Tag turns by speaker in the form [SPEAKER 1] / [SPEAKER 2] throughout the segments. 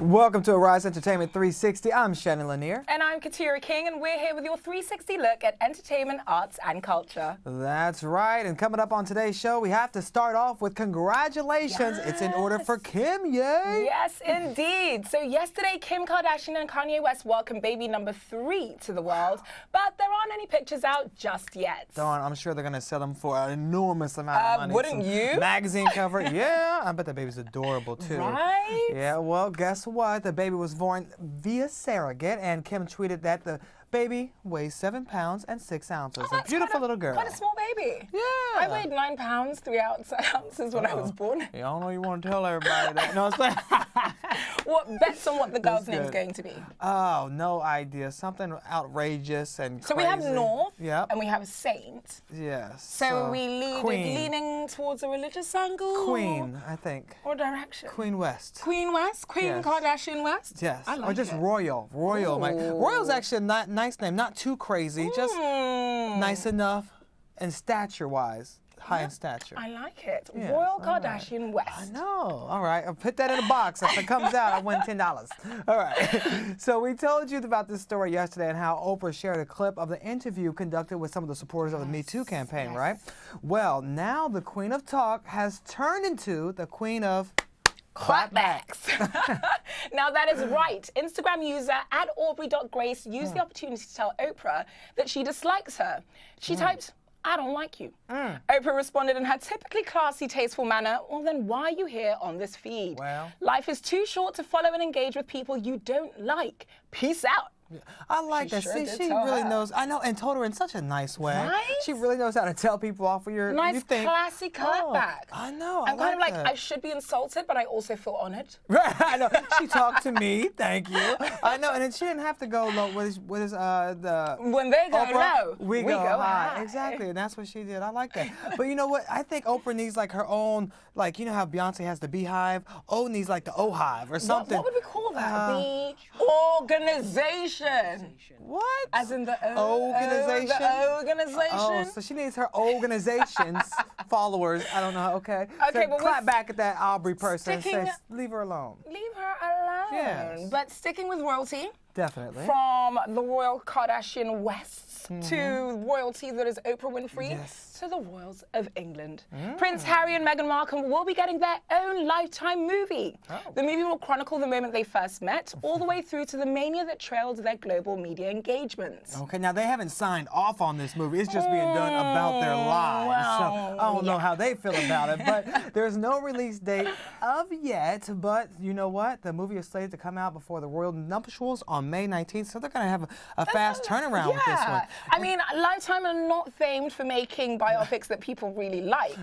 [SPEAKER 1] Welcome to Arise360. I'm Shannon Lanier.
[SPEAKER 2] And I'm Katira King, and we're here with your 360 look at entertainment, arts, and culture.
[SPEAKER 1] That's right. And coming up on today's show, we have to start off with congratulations.
[SPEAKER 2] Yes.
[SPEAKER 1] It's in order for Kim, yay!
[SPEAKER 2] Yes, indeed. So yesterday, Kim Kardashian and Kanye West welcomed baby number 3 to the world, but there aren't any pictures out just yet.
[SPEAKER 1] Darn, I'm sure they're going to sell them for an enormous amount of money.
[SPEAKER 2] Wouldn't you?
[SPEAKER 1] Magazine cover. Yeah, I bet that baby's adorable, too.
[SPEAKER 2] Right?
[SPEAKER 1] Yeah, well, guess what? The baby was born via surrogate, and Kim tweeted that the baby weighs 7 pounds and 6 ounces.
[SPEAKER 2] Oh,
[SPEAKER 1] a beautiful little girl.
[SPEAKER 2] Quite a small baby.
[SPEAKER 1] Yeah.
[SPEAKER 2] I weighed 9 pounds, 3 ounces when I was born.
[SPEAKER 1] Yeah, I don't know you want to tell everybody that. No, it's like
[SPEAKER 2] What bets on what the girl's name is going to be?
[SPEAKER 1] Oh, no idea. Something outrageous and
[SPEAKER 2] So
[SPEAKER 1] crazy.
[SPEAKER 2] we have North,
[SPEAKER 1] Yep.
[SPEAKER 2] and we have Saint.
[SPEAKER 1] Yes.
[SPEAKER 2] So we
[SPEAKER 1] Queen.
[SPEAKER 2] leaning towards a religious angle?
[SPEAKER 1] Queen, I think.
[SPEAKER 2] Or direction?
[SPEAKER 1] Queen West.
[SPEAKER 2] Queen West? Queen
[SPEAKER 1] Yes.
[SPEAKER 2] Kardashian West?
[SPEAKER 1] Yes.
[SPEAKER 2] I like
[SPEAKER 1] or just
[SPEAKER 2] it.
[SPEAKER 1] Royal. Royal. Royal's actually a nice name. Not too crazy. Just nice enough and stature-wise. High in stature.
[SPEAKER 2] I like it.
[SPEAKER 1] Yes,
[SPEAKER 2] Royal
[SPEAKER 1] all right.
[SPEAKER 2] Kardashian West.
[SPEAKER 1] I know. All right. I'll put that in a box. If it comes out, I win $10. All right. So we told you about this story yesterday and how Oprah shared a clip of the interview conducted with some of the supporters of the Me Too campaign, right? Well, now the Queen of Talk has turned into the Queen of
[SPEAKER 2] Clapbacks. Now that is right. Instagram user @Aubrey.Grace used the opportunity to tell Oprah that she dislikes her. She typed, "I don't like you." Oprah responded in her typically classy, tasteful manner, "Well, then why are you here on this feed?
[SPEAKER 1] Well.
[SPEAKER 2] Life is too short to follow and engage with people you don't like. Peace out."
[SPEAKER 1] I like that.
[SPEAKER 2] Sure
[SPEAKER 1] See,
[SPEAKER 2] did
[SPEAKER 1] she
[SPEAKER 2] tell
[SPEAKER 1] really
[SPEAKER 2] her.
[SPEAKER 1] knows. I know, and told her in such a nice way.
[SPEAKER 2] Right?
[SPEAKER 1] She really knows how to tell people off of your.
[SPEAKER 2] Nice,
[SPEAKER 1] you think,
[SPEAKER 2] classy clapback.
[SPEAKER 1] I know.
[SPEAKER 2] I'm kind of like,
[SPEAKER 1] that.
[SPEAKER 2] I should be insulted, but I also feel honored.
[SPEAKER 1] Right, I know. She talked to me. Thank you. I know, and then she didn't have to go low. What is the
[SPEAKER 2] When they go
[SPEAKER 1] Oprah?
[SPEAKER 2] low,
[SPEAKER 1] We go high.
[SPEAKER 2] high.
[SPEAKER 1] Exactly, and that's what she did. I like that. But you know what? I think Oprah needs like her own, like, you know how Beyonce has the Beehive? O needs like the O-Hive or something.
[SPEAKER 2] What would we call that? The organization.
[SPEAKER 1] What?
[SPEAKER 2] As in the
[SPEAKER 1] Organization?
[SPEAKER 2] The organization.
[SPEAKER 1] Oh, so she needs her organization's followers. I don't know. Okay.
[SPEAKER 2] Okay,
[SPEAKER 1] So
[SPEAKER 2] but
[SPEAKER 1] clap
[SPEAKER 2] we're
[SPEAKER 1] back at that Aubrey person and
[SPEAKER 2] sticking-
[SPEAKER 1] say, leave her alone.
[SPEAKER 2] Leave her alone.
[SPEAKER 1] Yes.
[SPEAKER 2] But sticking with royalty,
[SPEAKER 1] Definitely.
[SPEAKER 2] from the Royal Kardashian Wests to royalty that is Oprah Winfrey,
[SPEAKER 1] Yes.
[SPEAKER 2] to the royals of England. Prince Harry and Meghan Markle will be getting their own Lifetime movie.
[SPEAKER 1] Oh.
[SPEAKER 2] The movie will chronicle the moment they first met, all the way through to the mania that trailed their global media engagements.
[SPEAKER 1] Okay, now they haven't signed off on this movie. It's just being done about their lives.
[SPEAKER 2] well,
[SPEAKER 1] So I don't know how they feel about it, but there's no release date of yet. But you know what? The movie is slated to come out before the royal nuptials on May 19th, so they're going to have a fast turnaround with this one.
[SPEAKER 2] I mean, Lifetime are not famed for making biopics that people really like.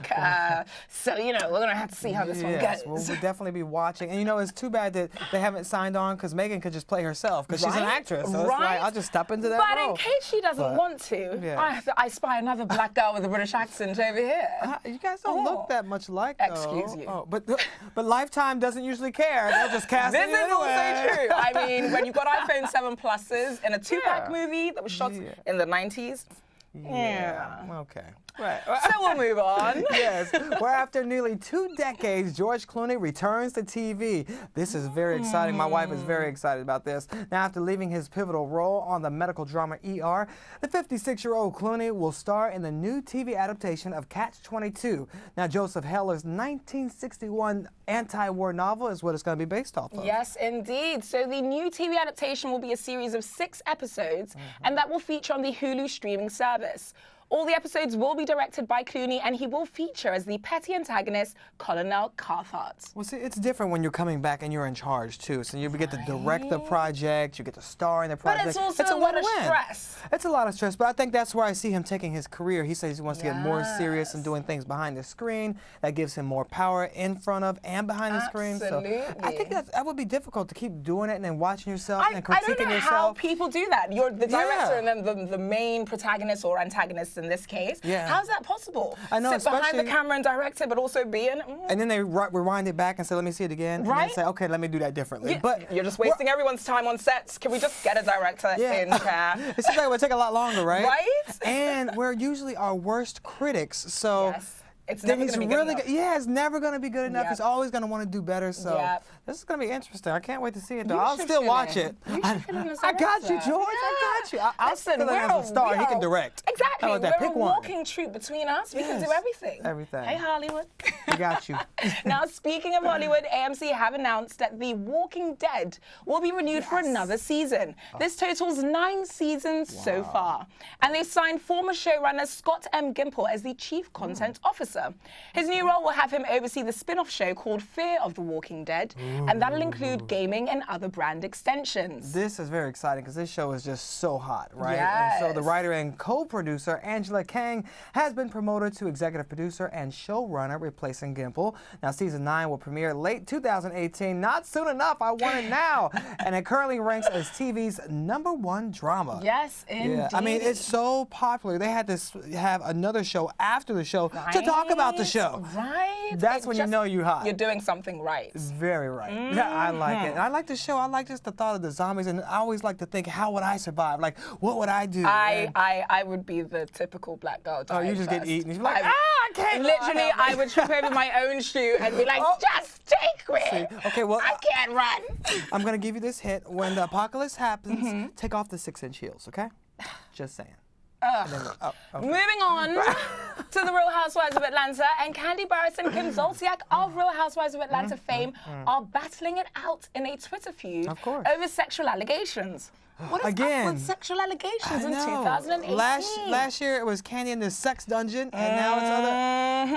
[SPEAKER 2] So, you know, we're going to have to see how this one
[SPEAKER 1] Yes,
[SPEAKER 2] goes.
[SPEAKER 1] we'll definitely be watching. And you know, it's too bad that they haven't signed on because Megan could just play herself because she's an
[SPEAKER 2] Right?
[SPEAKER 1] actress. So it's
[SPEAKER 2] Right?
[SPEAKER 1] like, I'll just step into that
[SPEAKER 2] But
[SPEAKER 1] role.
[SPEAKER 2] in case she doesn't want to,
[SPEAKER 1] yeah.
[SPEAKER 2] I spy another black girl with a British accent over here.
[SPEAKER 1] You guys don't look that much alike, though.
[SPEAKER 2] Excuse you.
[SPEAKER 1] Oh, but Lifetime doesn't usually care. They'll just cast
[SPEAKER 2] This
[SPEAKER 1] it
[SPEAKER 2] is
[SPEAKER 1] anyway.
[SPEAKER 2] also true. I mean, when you've got iPhone 7 Pluses in a Tupac
[SPEAKER 1] Yeah.
[SPEAKER 2] movie that was shot in the 90s.
[SPEAKER 1] Yeah. Okay. Right.
[SPEAKER 2] So we'll move on.
[SPEAKER 1] Yes. Where after nearly 2 decades, George Clooney returns to TV. This is very exciting. My wife is very excited about this. Now, after leaving his pivotal role on the medical drama ER, the 56-year-old Clooney will star in the new TV adaptation of Catch-22. Now, Joseph Heller's 1961 anti-war novel is what it's going to be based off of.
[SPEAKER 2] Yes, indeed. So the new TV adaptation will be a series of 6 episodes, and that will feature on the Hulu streaming service. All the episodes will be directed by Clooney, and he will feature as the petty antagonist, Colonel Cathcart.
[SPEAKER 1] Well, see, it's different when you're coming back and you're in charge, too. So you get to direct the project, you get to star in the project.
[SPEAKER 2] But it's also a lot of stress.
[SPEAKER 1] It's a lot of stress, but I think that's where I see him taking his career. He says he wants to get more serious and doing things behind the screen. That gives him more power in front of and behind the screen. So I think that would be difficult to keep doing it and then watching yourself and critiquing
[SPEAKER 2] I don't know
[SPEAKER 1] yourself.
[SPEAKER 2] how people do that. You're the director and then the main protagonist or antagonist in this case.
[SPEAKER 1] Yeah.
[SPEAKER 2] How's that possible?
[SPEAKER 1] I know,
[SPEAKER 2] Sit behind the
[SPEAKER 1] especially-
[SPEAKER 2] camera and direct it, but also be in it.
[SPEAKER 1] And then they rewind it back and say, let me see it again. And
[SPEAKER 2] Right?
[SPEAKER 1] then say, okay, let me do that differently. But
[SPEAKER 2] you're just wasting everyone's time on sets. Can we just get a director in chair?
[SPEAKER 1] It seems like it would take a lot longer, right?
[SPEAKER 2] Right?
[SPEAKER 1] And we're usually our worst critics. So
[SPEAKER 2] Yes. It's
[SPEAKER 1] then
[SPEAKER 2] never
[SPEAKER 1] he's
[SPEAKER 2] going to be
[SPEAKER 1] really
[SPEAKER 2] good
[SPEAKER 1] good. Yeah, it's never going to be good enough.
[SPEAKER 2] Yep.
[SPEAKER 1] He's always going to want to do better. So
[SPEAKER 2] Yep.
[SPEAKER 1] this is going to be interesting. I can't wait to see it, though.
[SPEAKER 2] You
[SPEAKER 1] I'll
[SPEAKER 2] should
[SPEAKER 1] still
[SPEAKER 2] fill
[SPEAKER 1] watch
[SPEAKER 2] in.
[SPEAKER 1] it.
[SPEAKER 2] You should fill in as
[SPEAKER 1] I got you,
[SPEAKER 2] director.
[SPEAKER 1] George. I got you. I'll
[SPEAKER 2] Listen,
[SPEAKER 1] fill in as a star. He can direct.
[SPEAKER 2] Exactly.
[SPEAKER 1] How about that?
[SPEAKER 2] We're
[SPEAKER 1] Pick
[SPEAKER 2] a
[SPEAKER 1] one.
[SPEAKER 2] walking troupe between us. We can do
[SPEAKER 1] Yes.
[SPEAKER 2] everything.
[SPEAKER 1] Everything.
[SPEAKER 2] Hey, Hollywood.
[SPEAKER 1] We got you.
[SPEAKER 2] Now, speaking of Hollywood, AMC have announced that The Walking Dead will be renewed for another season. This totals 9 seasons so far. And they signed former showrunner Scott M. Gimple as the Chief Content Officer. His new role will have him oversee the spin-off show called Fear of the Walking Dead, and that'll include gaming and other brand extensions.
[SPEAKER 1] This is very exciting because this show is just so hot, right? And so the
[SPEAKER 2] Yes.
[SPEAKER 1] writer and co-producer Angela Kane has been promoted to executive producer and showrunner, replacing Gimple. Now, season 9 will premiere late 2018. Not soon enough. I want it now. And it currently ranks as TV's #1 drama.
[SPEAKER 2] Yes, indeed.
[SPEAKER 1] Yeah, I mean, it's so popular. They had to have another show after the show to talk about the show.
[SPEAKER 2] Right.
[SPEAKER 1] That's when you know you're hot.
[SPEAKER 2] You're doing something right.
[SPEAKER 1] Very right. Yeah, I like it. And I like the show. I like just the thought of the zombies, and I always like to think, how would I survive? Like, what would I do? And-
[SPEAKER 2] I would be the typical black girl.
[SPEAKER 1] Oh, you
[SPEAKER 2] dying
[SPEAKER 1] just get
[SPEAKER 2] first.
[SPEAKER 1] eaten. You're like,
[SPEAKER 2] I-
[SPEAKER 1] I can't.
[SPEAKER 2] Literally,
[SPEAKER 1] help me."
[SPEAKER 2] I would trip over my own shoe and be like,
[SPEAKER 1] Oh.
[SPEAKER 2] just take me.
[SPEAKER 1] See, okay, well,
[SPEAKER 2] I can't run.
[SPEAKER 1] I'm gonna give you this hint. When the apocalypse happens, take off the 6-inch heels, okay? Just saying. And then, okay.
[SPEAKER 2] Moving on to the Real Housewives of Atlanta, and Candy Barris and Kim Zolciak of Real Housewives of Atlanta fame are battling it out in a Twitter feud
[SPEAKER 1] Of course.
[SPEAKER 2] over sexual allegations. What is
[SPEAKER 1] Again.
[SPEAKER 2] up with sexual allegations
[SPEAKER 1] I
[SPEAKER 2] in
[SPEAKER 1] know.
[SPEAKER 2] 2018?
[SPEAKER 1] Last year it was Candy in the sex dungeon, and now it's other.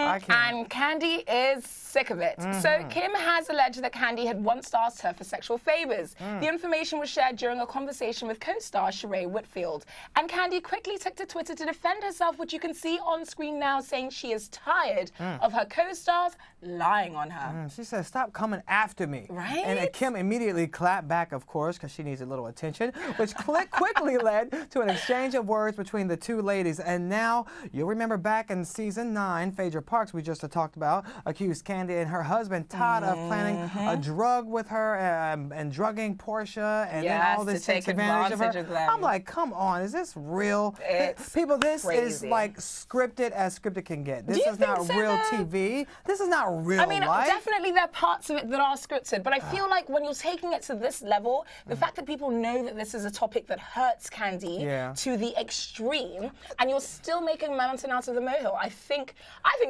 [SPEAKER 1] I can't.
[SPEAKER 2] And Candy is sick of it. So Kim has alleged that Candy had once asked her for sexual favors. The information was shared during a conversation with co-star Sheree Whitfield. And Candy quickly took to Twitter to defend herself, which you can see on screen now, saying she is tired of her co-stars lying on her.
[SPEAKER 1] She said, "Stop coming after me."
[SPEAKER 2] Right?
[SPEAKER 1] And Kim immediately clapped back, of course, because she needs a little attention, which quickly led to an exchange of words between the two ladies. And now, you'll remember back in season 9, Phaedra Parks, we just talked about, accused Candy and her husband Todd of planning a drug with her and drugging Portia, and then all
[SPEAKER 2] Yes,
[SPEAKER 1] this
[SPEAKER 2] to take
[SPEAKER 1] takes advantage of her.
[SPEAKER 2] advantage of them.
[SPEAKER 1] I'm like, come on, is this real?
[SPEAKER 2] It's
[SPEAKER 1] People, this is
[SPEAKER 2] crazy.
[SPEAKER 1] like scripted as scripted can get. This
[SPEAKER 2] you
[SPEAKER 1] is not
[SPEAKER 2] think so,
[SPEAKER 1] real
[SPEAKER 2] though?
[SPEAKER 1] TV. This is not real
[SPEAKER 2] I mean,
[SPEAKER 1] life.
[SPEAKER 2] definitely there are parts of it that are scripted, but I feel like when you're taking it to this level, the fact that people know that this is a topic that hurts Candy
[SPEAKER 1] Yeah.
[SPEAKER 2] to the extreme, and you're still making a mountain out of the molehill, I think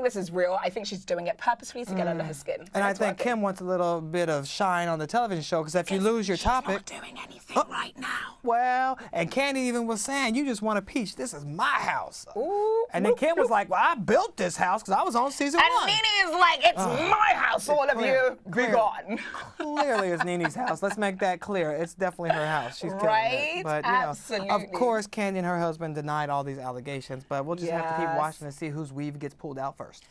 [SPEAKER 2] this is real. I think she's doing it purposefully to get under her skin.
[SPEAKER 1] And I
[SPEAKER 2] That's what
[SPEAKER 1] think Kim wants a little bit of shine on the television show, because if you lose your topic,
[SPEAKER 2] She's not doing anything right now.
[SPEAKER 1] well, and Candy even was saying, you just want a peach. This is my house.
[SPEAKER 2] Ooh,
[SPEAKER 1] And then
[SPEAKER 2] whoop,
[SPEAKER 1] Kim was
[SPEAKER 2] whoop.
[SPEAKER 1] like, well, I built this house because I was on season
[SPEAKER 2] And
[SPEAKER 1] 1.
[SPEAKER 2] Nene is like, it's my house, all of you. Be
[SPEAKER 1] clear.
[SPEAKER 2] gone.
[SPEAKER 1] Clearly, it's Nene's house. Let's make that clear. It's definitely her house. She's killing
[SPEAKER 2] Right?
[SPEAKER 1] it. But, you know, of
[SPEAKER 2] Absolutely.
[SPEAKER 1] course, Candy and her husband denied all these allegations. But we'll just have to keep
[SPEAKER 2] Yes.
[SPEAKER 1] watching to see whose weave gets pulled out first.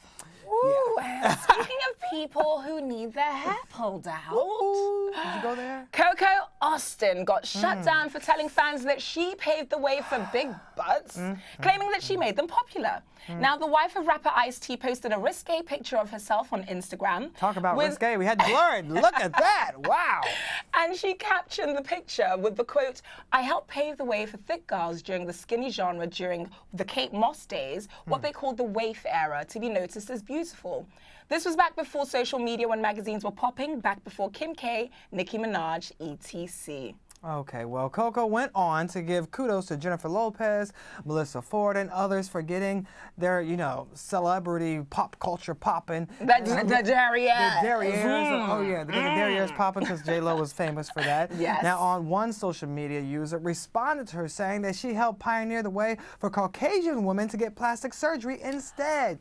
[SPEAKER 2] Ooh, and speaking of people who need their hair pulled out.
[SPEAKER 1] Ooh, did you go there?
[SPEAKER 2] Coco Austin got shut down for telling fans that she paved the way for big butts, claiming that she made them popular. Now, the wife of rapper Ice-T posted a risque picture of herself on Instagram.
[SPEAKER 1] Talk about
[SPEAKER 2] with-
[SPEAKER 1] risque. We had blurred. Look at that. Wow.
[SPEAKER 2] And she captioned the picture with the quote, "I helped pave the way for thick girls during the skinny genre during the Kate Moss days, what they called the waif era, to be noticed as beautiful." This was back before social media, when magazines were popping, back before Kim K, Nicki Minaj, etc.
[SPEAKER 1] Okay, well, Coco went on to give kudos to Jennifer Lopez, Melissa Ford, and others for getting their, celebrity pop culture popping.
[SPEAKER 2] The derriere.
[SPEAKER 1] The derrieres. Oh, yeah, the derrieres popping because J-Lo was famous for that.
[SPEAKER 2] Yes.
[SPEAKER 1] Now, on one social media user responded to her saying that she helped pioneer the way for Caucasian women to get plastic surgery instead.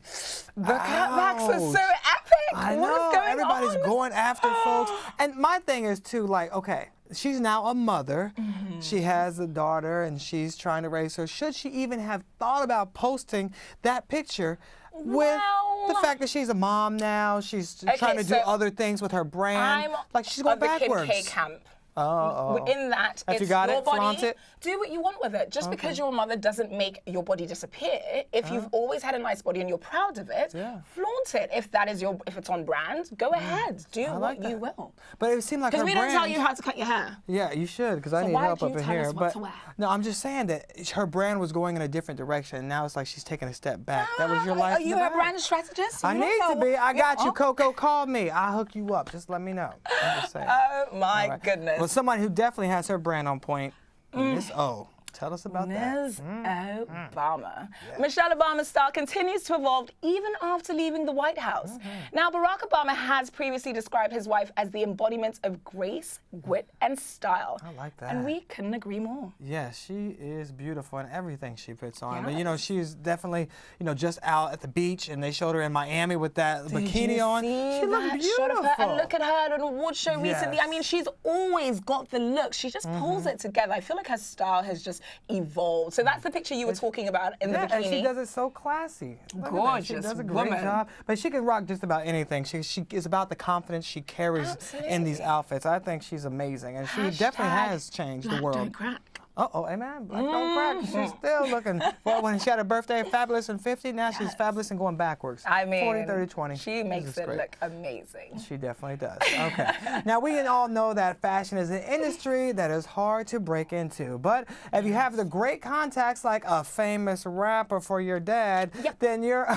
[SPEAKER 2] The cutbacks are so epic.
[SPEAKER 1] I
[SPEAKER 2] What is
[SPEAKER 1] know.
[SPEAKER 2] going
[SPEAKER 1] Everybody's
[SPEAKER 2] on?
[SPEAKER 1] going after folks. And my thing is, too, like, okay, she's now a mother. She has a daughter, and she's trying to raise her. Should she even have thought about posting that picture with the
[SPEAKER 2] Well-
[SPEAKER 1] fact that she's a mom now? She's trying to do
[SPEAKER 2] so
[SPEAKER 1] other things with her brand.
[SPEAKER 2] I'm
[SPEAKER 1] Like, she's going
[SPEAKER 2] of the
[SPEAKER 1] backwards.
[SPEAKER 2] Kim K camp. In that,
[SPEAKER 1] If
[SPEAKER 2] it's
[SPEAKER 1] you got
[SPEAKER 2] your
[SPEAKER 1] it,
[SPEAKER 2] body.
[SPEAKER 1] flaunt it.
[SPEAKER 2] Do what you want with it. Just because you're a mother doesn't make your body disappear. If you've always had a nice body and you're proud of it, flaunt it. If it's on brand, go ahead. Do what you will.
[SPEAKER 1] But it seemed like her
[SPEAKER 2] Because we
[SPEAKER 1] brand.
[SPEAKER 2] don't tell you how to cut your hair.
[SPEAKER 1] Yeah, you should, because I need
[SPEAKER 2] why
[SPEAKER 1] help
[SPEAKER 2] do
[SPEAKER 1] up
[SPEAKER 2] you
[SPEAKER 1] in
[SPEAKER 2] tell
[SPEAKER 1] here.
[SPEAKER 2] us what
[SPEAKER 1] But
[SPEAKER 2] to wear?
[SPEAKER 1] no, I'm just saying that her brand was going in a different direction. And now it's like she's taking a step back. That was your life.
[SPEAKER 2] Are you a brand strategist?
[SPEAKER 1] I need to be. I got you, Coco. Call me. I'll hook you up. Just let me know. I'm just saying.
[SPEAKER 2] Oh my goodness.
[SPEAKER 1] Well, somebody who definitely has her brand on point, Miss O. Tell us about
[SPEAKER 2] Ms. Obama. Michelle Obama's style continues to evolve even after leaving the White House. Now, Barack Obama has previously described his wife as the embodiment of grace, wit, and style.
[SPEAKER 1] I like that.
[SPEAKER 2] And we couldn't agree more.
[SPEAKER 1] Yes, she is beautiful in everything she puts on. But, you know, she's definitely, you know, just out at the beach, and they showed her in Miami with that bikini on. She looked beautiful.
[SPEAKER 2] And look at her at an award show recently. I mean, she's always got the look. She just pulls it together. I feel like her style has just evolved. So that's the picture you were talking about in the bikini.
[SPEAKER 1] And she does it so classy.
[SPEAKER 2] Gorgeous
[SPEAKER 1] She does a great job. But she can rock just about anything. She is about the confidence she carries in these outfits. I think she's amazing. And she definitely has changed the world.
[SPEAKER 2] Don't crack.
[SPEAKER 1] Uh-oh, amen. Black don't crack. She's still looking. Well, when she had her birthday, fabulous and 50, now she's fabulous and going backwards.
[SPEAKER 2] I mean,
[SPEAKER 1] 40, 30, 20.
[SPEAKER 2] She makes it look amazing.
[SPEAKER 1] She definitely does. Okay. Now, we all know that fashion is an industry that is hard to break into. But if you have the great contacts like a famous rapper for your dad, then you're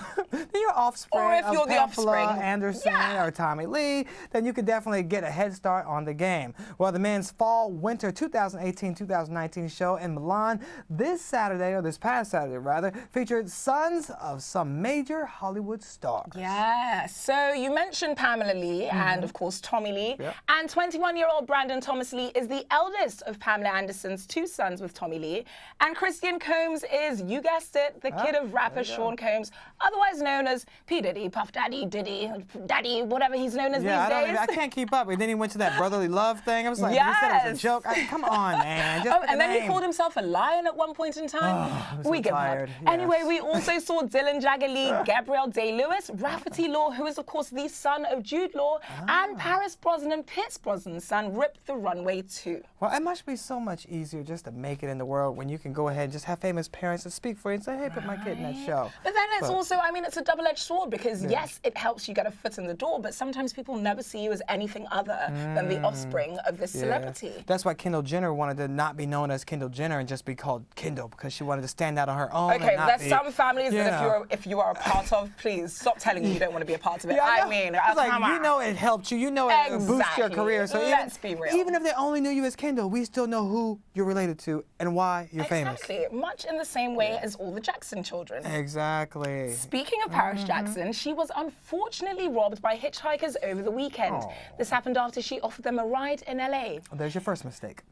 [SPEAKER 1] offspring
[SPEAKER 2] or if you're
[SPEAKER 1] of
[SPEAKER 2] the
[SPEAKER 1] Pamela
[SPEAKER 2] offspring.
[SPEAKER 1] Anderson or Tommy Lee, then you could definitely get a head start on the game. Well, the men's fall-winter 2018-2019 show in Milan this past Saturday rather, featured sons of some major Hollywood stars.
[SPEAKER 2] Yeah, so you mentioned Pamela Lee and of course Tommy Lee, and 21-year-old Brandon Thomas Lee is the eldest of Pamela Anderson's two sons with Tommy Lee, and Christian Combs is, you guessed it, the kid of rapper Sean Combs, otherwise known as P. Diddy, Puff Daddy, Diddy, Daddy, whatever he's known as these days.
[SPEAKER 1] I can't keep up. And then he went to that brotherly love thing. I was like, he said it was a joke. Come on, man. Just
[SPEAKER 2] and then he called himself a lion at one point in time. We get tired. Anyway, we also saw Dylan Jagger Lee, Gabrielle Day-Lewis, Rafferty Law, who is of course the son of Jude Law, and Paris Brosnan, Pierce Brosnan's son, rip the runway too.
[SPEAKER 1] Well, it must be so much easier just to make it in the world when you can go ahead and just have famous parents to speak for you and say, hey, put my kid in that show.
[SPEAKER 2] But then it's also, I mean, it's a double-edged sword because yes, it helps you get a foot in the door, but sometimes people never see you as anything other than the offspring of this celebrity.
[SPEAKER 1] That's why Kendall Jenner wanted to not be known as Kendall Jenner and just be called Kendall, because she wanted to stand out on her own.
[SPEAKER 2] Okay,
[SPEAKER 1] and
[SPEAKER 2] there's some families that if you are a part of, please stop telling me you don't want to be a part of it. I mean,
[SPEAKER 1] it's like, you know it helped you. You know it boosted your career. So
[SPEAKER 2] let's be real.
[SPEAKER 1] Even if they only knew you as Kendall, we still know who you're related to and why you're famous.
[SPEAKER 2] Exactly. Much in the same way as all the Jackson children.
[SPEAKER 1] Exactly.
[SPEAKER 2] Speaking of Paris Jackson, she was unfortunately robbed by hitchhikers over the weekend. This happened after she offered them a ride in LA.
[SPEAKER 1] There's your first mistake.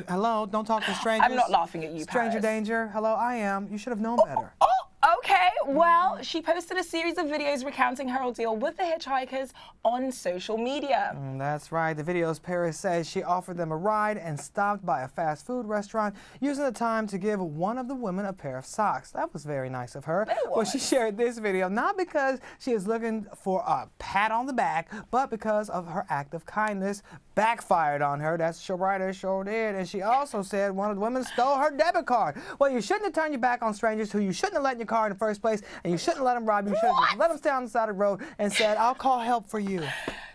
[SPEAKER 1] Hello, don't talk to strangers.
[SPEAKER 2] I'm not laughing at you,
[SPEAKER 1] Stranger
[SPEAKER 2] Paris.
[SPEAKER 1] danger. Hello, I am. You should have known better.
[SPEAKER 2] Okay, well, she posted a series of videos recounting her ordeal with the hitchhikers on social media.
[SPEAKER 1] That's right. The videos, Paris says she offered them a ride and stopped by a fast food restaurant, using the time to give one of the women a pair of socks. That was very nice of her. Well, she shared this video not because she is looking for a pat on the back, but because of her act of kindness backfired on her. That's writer sure did. And she also said one of the women stole her debit card. Well, you shouldn't have turned your back on strangers who you shouldn't have let in your car in the first place, and you shouldn't let them rob you. You should have just let them stay on the side of the road and said, I'll call help for you.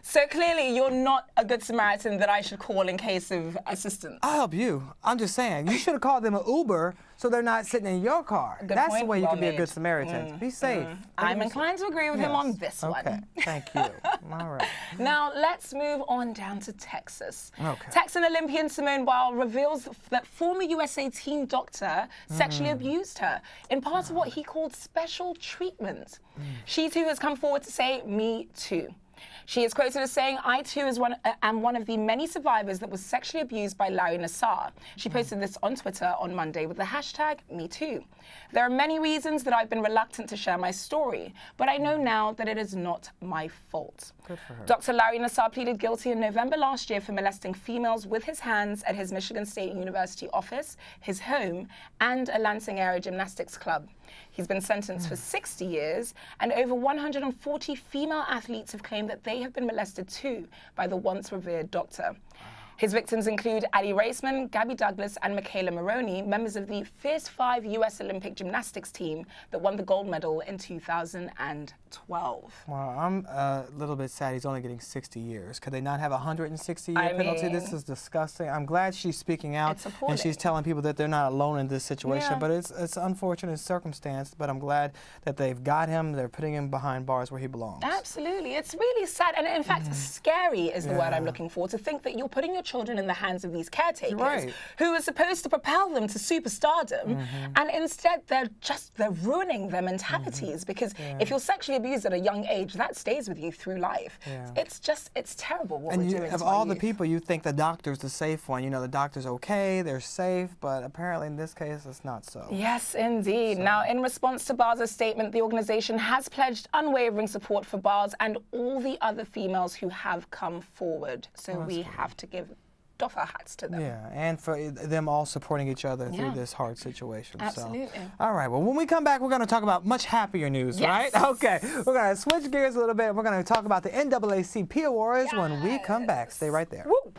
[SPEAKER 2] So clearly you're not a good Samaritan that I should call in case of assistance.
[SPEAKER 1] I'll help you. I'm just saying, you should have called them an Uber so they're not sitting in your car. That's the way you can be a good Samaritan. Be safe.
[SPEAKER 2] I'm inclined to agree with him on this one.
[SPEAKER 1] Okay, thank you. All right.
[SPEAKER 2] Now let's move on down to Texas.
[SPEAKER 1] Okay.
[SPEAKER 2] Texan Olympian Simone Biles reveals that former USA team doctor sexually abused her in part of what he called special treatment. She too has come forward to say, me too. She is quoted as saying, I too am one of the many survivors that was sexually abused by Larry Nassar. She posted this on Twitter on Monday with the hashtag #MeToo. There are many reasons that I've been reluctant to share my story, but I know now that it is not my fault.
[SPEAKER 1] Good for her.
[SPEAKER 2] Dr. Larry Nassar pleaded guilty in November last year for molesting females with his hands at his Michigan State University office, his home, and a Lansing area gymnastics club. He's been sentenced for 60 years, and over 140 female athletes have claimed that they have been molested too by the once revered doctor. His victims include Addie Raceman, Gabby Douglas, and Michaela Maroney, members of the Fierce 5 U.S. Olympic gymnastics team that won the gold medal in 2012.
[SPEAKER 1] Well, I'm a little bit sad he's only getting 60 years. Could they not have a 160-year penalty? This is disgusting. I'm glad she's speaking out and she's telling people that they're not alone in this situation. But it's an unfortunate circumstance. But I'm glad that they've got him. They're putting him behind bars where he belongs.
[SPEAKER 2] Absolutely. It's really sad. And in fact, scary is the word I'm looking for, to think that you're putting your children in the hands of these caretakers who are supposed to propel them to superstardom. And instead, they're ruining their mentalities because if you're sexually abused at a young age, that stays with you through life. It's terrible what we're doing.
[SPEAKER 1] Of all the people, you think the doctor's the safe one. You know, the doctor's okay, they're safe, but apparently in this case, it's not so.
[SPEAKER 2] Yes, indeed. So. Now, in response to Bars' statement, the organization has pledged unwavering support for Bars and all the other females who have come forward. So we have to doff our hats to them.
[SPEAKER 1] Yeah, and for them all supporting each other through this hard situation.
[SPEAKER 2] Absolutely.
[SPEAKER 1] So. All right, well, when we come back, we're going to talk about much happier news, right? Okay, we're going to switch gears a little bit. We're going to talk about the NAACP Awards when we come back. Stay right there.
[SPEAKER 2] Woo.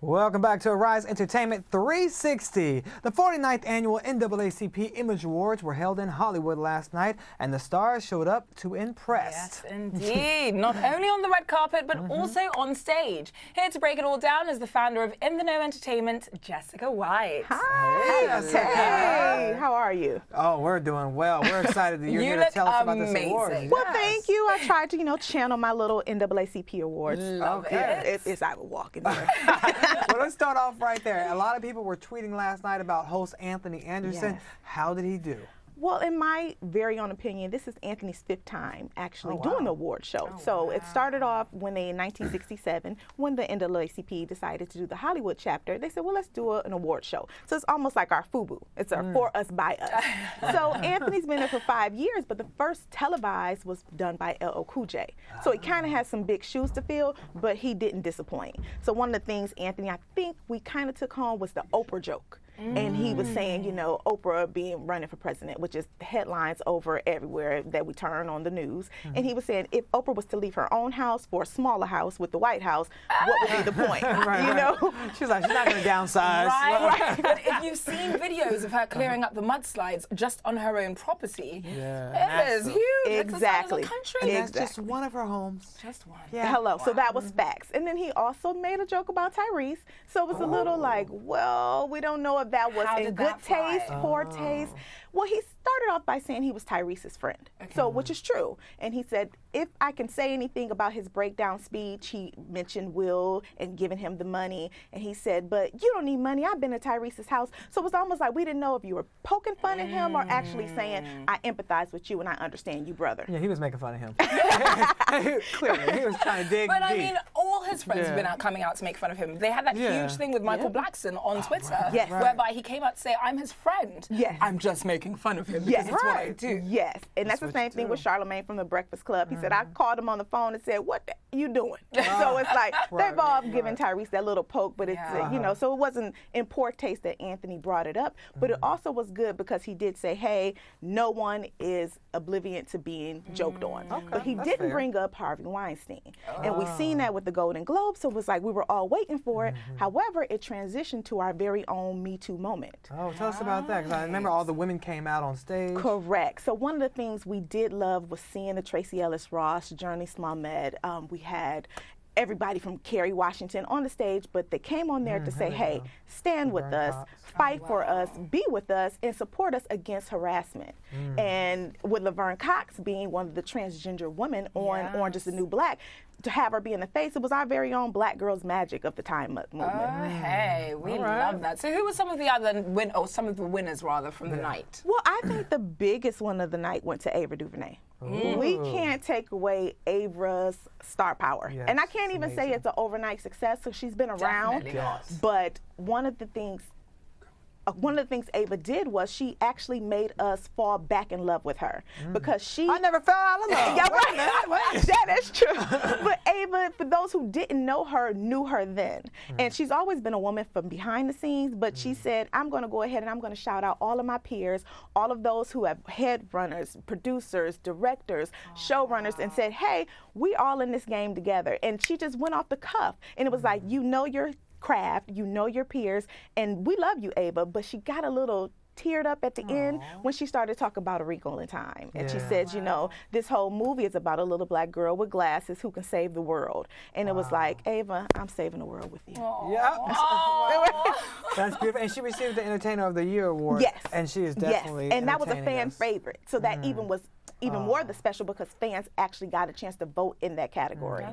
[SPEAKER 1] Welcome back to Arise Entertainment 360. The 49th annual NAACP Image Awards were held in Hollywood last night, and the stars showed up to impress.
[SPEAKER 2] Yes, indeed. Not only on the red carpet, but also on stage. Here to break it all down is the founder of In the Know Entertainment, Jessica White.
[SPEAKER 3] Hi. Hey, how are you?
[SPEAKER 1] Oh, we're doing well. We're excited that you're here to tell us about this award.
[SPEAKER 3] Well, thank you. I tried to, channel my little NAACP awards.
[SPEAKER 2] Love it.
[SPEAKER 3] It's I would walk in there.
[SPEAKER 1] Well, let's start off right there. A lot of people were tweeting last night about host Anthony Anderson.
[SPEAKER 3] Yes.
[SPEAKER 1] How did he do?
[SPEAKER 3] Well, in my very own opinion, this is Anthony's 5th time actually doing the award show. It started off when they, in 1967, when the NAACP decided to do the Hollywood chapter, they said, well, let's do an award show. So it's almost like our FUBU. It's our for us, by us. So Anthony's been there for 5 years, but the first televised was done by LL Cool J. So he kind of has some big shoes to fill, but he didn't disappoint. So one of the things, Anthony, I think we kind of took home was the Oprah joke. And he was saying, Oprah running for president, which is headlines over everywhere that we turn on the news. And he was saying if Oprah was to leave her own house for a smaller house with the White House, what would be the point?
[SPEAKER 1] She's like, she's not going to downsize.
[SPEAKER 2] Right. But if you've seen videos of her clearing up the mudslides just on her own property, it is huge.
[SPEAKER 3] Exactly.
[SPEAKER 2] It's the size of the country.
[SPEAKER 1] And that's just one of her homes.
[SPEAKER 2] Just one.
[SPEAKER 3] Yeah. Hello. So that was facts. And then he also made a joke about Tyrese. So it was a little like, well, we don't know if that was in good taste, poor taste. Well, he started off by saying he was Tyrese's friend, so which is true. And he said, if I can say anything about his breakdown speech, he mentioned Will and giving him the money. And he said, but you don't need money. I've been to Tyrese's house. So it was almost like we didn't know if you were poking fun at him or actually saying, I empathize with you and I understand you, brother.
[SPEAKER 1] Yeah, he was making fun of him. Clearly, he was trying to dig
[SPEAKER 2] But
[SPEAKER 1] deep.
[SPEAKER 2] I mean, all his friends have been coming out to make fun of him. They had that huge thing with Michael Blackson on Twitter, whereby he came out to say, I'm his friend.
[SPEAKER 3] Yes.
[SPEAKER 2] I'm just making fun of him because it's what I do.
[SPEAKER 3] Yes, and that's the same thing with Charlemagne from the Breakfast Club. He said, I called him on the phone and said, what you doing? So it's like, they've all given Tyrese that little poke, but it's, so it wasn't in poor taste that Anthony brought it up, but it also was good because he did say, hey, no one is oblivious to being joked on. But he didn't bring up Harvey Weinstein. And we seen that with the Golden Globes, so it was like we were all waiting for it. However, it transitioned to our very own Me Too moment.
[SPEAKER 1] Oh, tell us about that, because I remember all the women came out on stage.
[SPEAKER 3] Correct. So one of the things we did love was seeing the Tracee Ellis Ross, Journey Smollett. We had everybody from Kerry Washington on the stage, but they came on there to say, hey, stand with us, fight for us, be with us, and support us against harassment. And with Laverne Cox being one of the transgender women on Orange is the New Black, to have her be in the face, it was our very own Black Girls Magic of the Time movement.
[SPEAKER 2] Oh, hey, we love that. So who were some of the other some of the winners rather from the night?
[SPEAKER 3] Well, I think the biggest one of the night went to Ava DuVernay. We can't take away Ava's star power.
[SPEAKER 1] Yes,
[SPEAKER 3] and I can't even say it's an overnight success, so she's been around.
[SPEAKER 2] Definitely not.
[SPEAKER 3] But one of the things, one of the things Ava did was she actually made us fall back in love with her because she.
[SPEAKER 1] I never fell out of love.
[SPEAKER 3] Yeah, right. That is true. But Ava, for those who didn't know her, knew her then. And she's always been a woman from behind the scenes, but she said, I'm going to go ahead and I'm going to shout out all of my peers, all of those who have head runners, producers, directors, showrunners, and said, hey, we all in this game together. And she just went off the cuff. And it was like, you know your craft, you know your peers, and we love you, Ava. But she got a little teared up at the end when she started talking about A Wrinkle in Time. And she said, you know, this whole movie is about a little black girl with glasses who can save the world. And it was like, Ava, I'm saving the world with you.
[SPEAKER 1] Yeah. That's beautiful. And she received the Entertainer of the Year award.
[SPEAKER 3] Yes.
[SPEAKER 1] And she is definitely
[SPEAKER 3] and that was a fan
[SPEAKER 1] us.
[SPEAKER 3] favorite. So that even was even more the special because fans actually got a chance to vote in that category.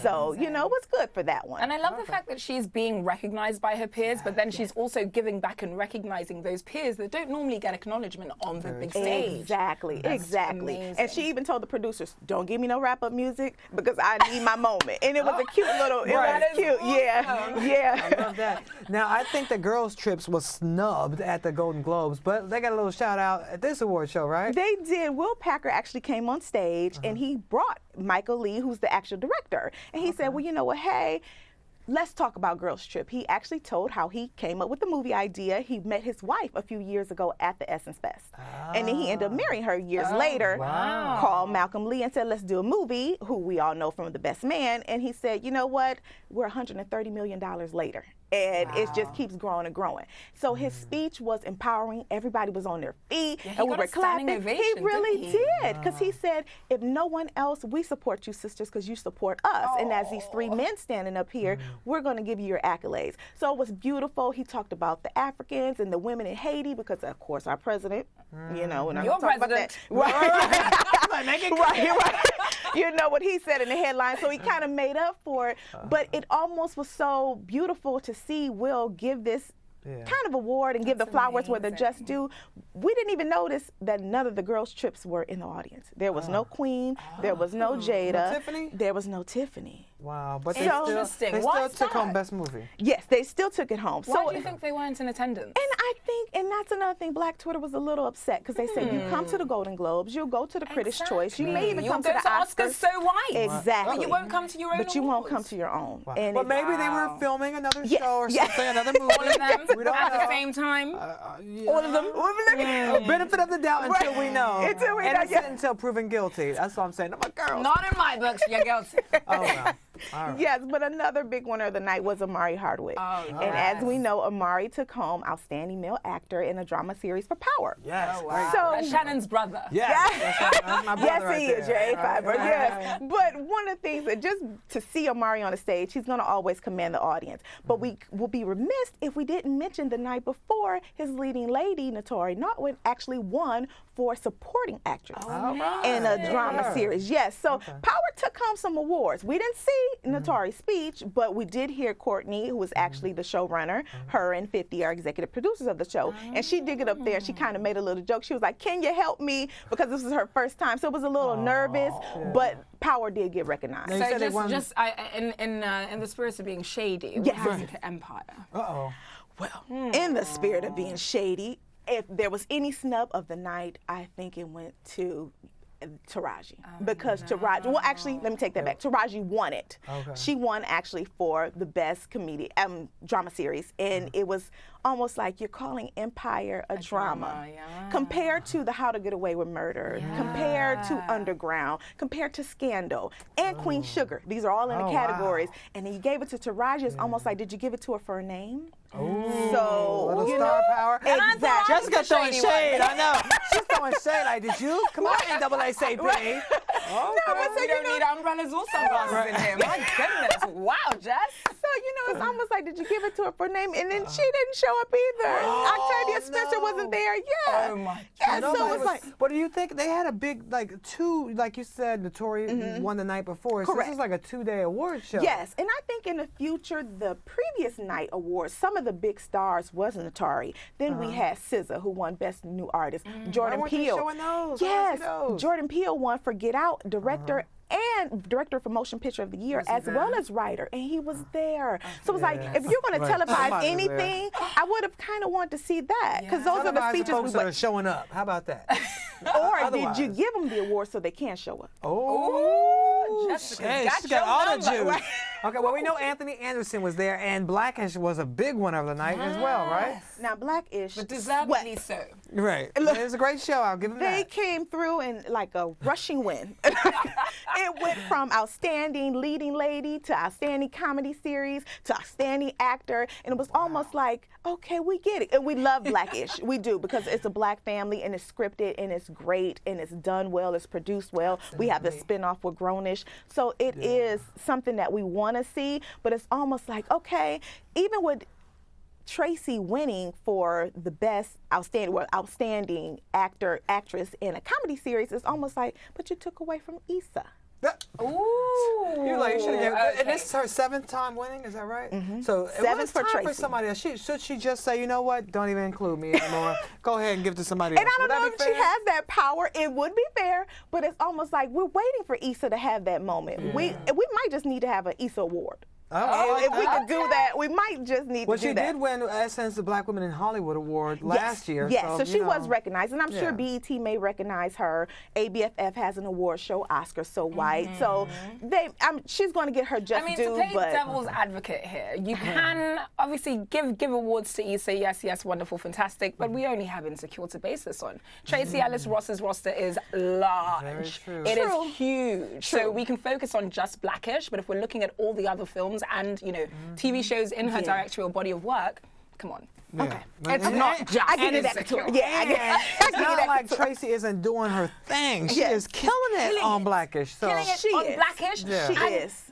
[SPEAKER 3] So, you know, it was good for that one.
[SPEAKER 2] And I love the fact that she's being recognized by her peers, but then she's also giving back and recognizing those peers that don't normally get acknowledgement on the big stage.
[SPEAKER 3] Exactly, exactly.
[SPEAKER 2] amazing.
[SPEAKER 3] And she even told the producers, don't give me no wrap-up music because I need my moment. And it was a cute little, it was cute. Yeah.
[SPEAKER 1] I love that. Now, I think the Girls Trips was snubbed at the Golden Globes, but they got a little shout out at this award show, right?
[SPEAKER 3] They did. Will Packer actually came on stage and he brought Michael Lee, who's the actual director. And he said, well, you know what, hey, let's talk about Girls Trip. He actually told how he came up with the movie idea. He met his wife a few years ago at the Essence Fest. And then he ended up marrying her years later, called Malcolm Lee and said, let's do a movie, who we all know from The Best Man. And he said, you know what, we're $130 million later. And it just keeps growing and growing. So his speech was empowering. Everybody was on their feet, and we were clapping. He really did, because he said, if no one else, we support you, sisters, because you support us. And as these three men standing up here, we're going to give you your accolades. So it was beautiful. He talked about the Africans and the women in Haiti, because, of course, our president, you know, and I'm talking about that. Right. You know what he said in the headline, so he kind of made up for it. But it almost was so beautiful to see Will give this kind of award and give the flowers where they're just due. We didn't even notice that none of the Girls Trips were in the audience. There was no Queen, there was no Jada,
[SPEAKER 1] No Tiffany?
[SPEAKER 3] There was no Tiffany.
[SPEAKER 1] Wow, but they
[SPEAKER 3] So-
[SPEAKER 1] still took home Best Movie.
[SPEAKER 3] Yes, they still took it home.
[SPEAKER 2] Why do you think they weren't in attendance?
[SPEAKER 3] And I think, and that's another thing, Black Twitter was a little upset because they said, you come to the Golden Globes, you'll go to the Critics' Choice, you may even
[SPEAKER 2] You'll
[SPEAKER 3] come
[SPEAKER 2] go
[SPEAKER 3] to the Oscars.
[SPEAKER 2] so white.
[SPEAKER 3] Exactly.
[SPEAKER 2] But you won't come to your own
[SPEAKER 3] But you won't come
[SPEAKER 2] awards.
[SPEAKER 3] to your own.
[SPEAKER 1] Wow.
[SPEAKER 3] And
[SPEAKER 1] But
[SPEAKER 3] it's-
[SPEAKER 1] maybe they were filming another
[SPEAKER 3] Yes,
[SPEAKER 1] show or
[SPEAKER 3] yes.
[SPEAKER 1] something, another movie.
[SPEAKER 2] All of them
[SPEAKER 1] We don't
[SPEAKER 2] at
[SPEAKER 1] know.
[SPEAKER 2] the same time.
[SPEAKER 3] all of them.
[SPEAKER 1] Benefit of the doubt until we know.
[SPEAKER 3] Until we know,
[SPEAKER 1] Innocent
[SPEAKER 3] yeah.
[SPEAKER 1] until proven guilty. That's what I'm saying. I'm a girl.
[SPEAKER 2] Not in my books, you're guilty.
[SPEAKER 1] Oh, wow. All right.
[SPEAKER 3] Yes, but another big winner of the night was Amari Hardwick. And as we know, Amari took home Outstanding Male Actor in a Drama Series for Power.
[SPEAKER 1] Yes.
[SPEAKER 2] Oh, wow.
[SPEAKER 3] So-
[SPEAKER 2] That's Shannon's brother.
[SPEAKER 1] Yes. That's my brother
[SPEAKER 3] Yes,
[SPEAKER 1] right
[SPEAKER 3] he
[SPEAKER 1] there.
[SPEAKER 3] is, your A5.
[SPEAKER 1] Right.
[SPEAKER 3] Yes. But one of the things that just to see Amari on the stage, he's going to always command the audience. But we will be remiss if we didn't mention the night before his leading lady, Naturi Notwin, actually won for supporting actress in a drama series. Yes. So Power took home some awards. We didn't see Naturi's speech, but we did hear Courtney, who was actually the showrunner, her and 50 are executive producers of the show. And she did get up there. She kind of made a little joke. She was like, can you help me? Because this was her first time. So it was a little nervous, but Power did get recognized.
[SPEAKER 1] They
[SPEAKER 2] So
[SPEAKER 1] said they won-
[SPEAKER 2] in the spirit of being shady, it
[SPEAKER 3] Yes.
[SPEAKER 2] was to Empire.
[SPEAKER 1] Uh-oh.
[SPEAKER 3] Well, in the spirit of being shady, if there was any snub of the night, I think it went to Taraji. Because Taraji, well, actually, let me take that back. Taraji won it.
[SPEAKER 1] Okay.
[SPEAKER 3] She won actually for the best drama series. And it was almost like you're calling Empire a drama. Compared to the How to Get Away with Murder, compared to Underground, compared to Scandal, and Queen Sugar. These are all in the categories. And then you gave it to Taraji. It's almost like, did you give it to her for a name? So,
[SPEAKER 1] Little
[SPEAKER 3] you
[SPEAKER 1] star
[SPEAKER 3] know,
[SPEAKER 1] power.
[SPEAKER 3] Exactly.
[SPEAKER 1] Jessica throwing
[SPEAKER 2] shady one.
[SPEAKER 1] shade. I know. She's throwing shade. Like, did you? Come on, NAACP.
[SPEAKER 3] Right.
[SPEAKER 1] Oh,
[SPEAKER 2] We don't need umbrellas or sunglasses in here. My goodness. Wow, Jess.
[SPEAKER 3] So, you know, it's almost like, did you give it to her for a name? And then she didn't show up either. Octavia Spencer wasn't there. Yeah.
[SPEAKER 2] Oh, my
[SPEAKER 3] Yeah,
[SPEAKER 1] No,
[SPEAKER 3] so
[SPEAKER 1] but
[SPEAKER 3] it's like,
[SPEAKER 1] but do you think they had a big, like, like you said, Naturi won the night before. So
[SPEAKER 3] Correct.
[SPEAKER 1] this is like a 2-day award show.
[SPEAKER 3] yes. And I think in the future, the previous night awards, some of the big stars wasn't Atari. Then we had SZA, who won Best New Artist. Jordan
[SPEAKER 1] Why weren't they
[SPEAKER 3] Peele.
[SPEAKER 1] showing those? I wanna
[SPEAKER 3] Yes.
[SPEAKER 1] see those.
[SPEAKER 3] Jordan Peele won for Get Out, director and and director for Motion Picture of the Year, as well as writer, and he was there. So it was like, if you're going to televise anything, I would have kind of wanted to see that, because those are the speeches
[SPEAKER 1] folks that are showing up. How about that?
[SPEAKER 3] Or did you give them the award so they can show up?
[SPEAKER 1] Oh,
[SPEAKER 2] Jessica,
[SPEAKER 1] she's got all the juice. Okay, well, we know Anthony Anderson was there, and Blackish was a big one of the night as well, right?
[SPEAKER 3] Now, Blackish,
[SPEAKER 2] but deservedly so.
[SPEAKER 1] Right. It was a great show. I'll give them that.
[SPEAKER 3] They came through in like a rushing wind. It went from outstanding leading lady to outstanding comedy series to outstanding actor, and it was almost like, okay, we get it. And we love Blackish. We do, because it's a Black family, and it's scripted, and it's great, and it's done well, it's produced well. Absolutely. We have the spinoff with Grownish. So it is something that we want to see, but it's almost like, okay, even with Tracy winning for the best outstanding actor, actress in a comedy series, it's almost like, but you took away from Issa.
[SPEAKER 1] Ooh. You're like, you should have given, and this is her 7th time winning, is that right? So it was time for somebody else. Should she just say, you know what, don't even include me anymore. Go ahead and give it to somebody else.
[SPEAKER 3] And I don't know if she has that power. It would be fair, but it's almost like we're waiting for Issa to have that moment. We might just need to have an Issa Award. If we could do that, we might just need to do that.
[SPEAKER 1] Well, she did win Essence the Black Women in Hollywood Award last year.
[SPEAKER 3] Yes, so she was recognized, and I'm sure BET may recognize her. ABFF has an award show, Oscar So White. So she's going to get her just due.
[SPEAKER 2] To play devil's advocate here, you can obviously give awards to Issa. Yes, wonderful, fantastic, but we only have Insecure to base this on. Tracee Ellis Ross's roster is large.
[SPEAKER 1] Very true.
[SPEAKER 2] It is huge. So we can focus on just Blackish, but if we're looking at all the other films and TV shows in her directorial body of work, come on.
[SPEAKER 1] Yeah.
[SPEAKER 2] Okay. It's not just Insecure.
[SPEAKER 1] It's not like Tracy isn't doing her thing. She is killing it on Blackish. So.
[SPEAKER 2] Killing it on Blackish.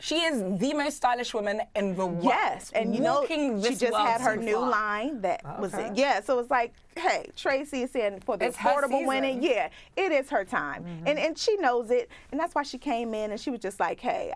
[SPEAKER 2] She is the most stylish woman in the world.
[SPEAKER 3] Yes, and you know, she just had her new line that was it. Yeah, so it's like, hey, Tracy is saying for the affordable winning, it is her time, and she knows it, and that's why she came in and she was just like, hey,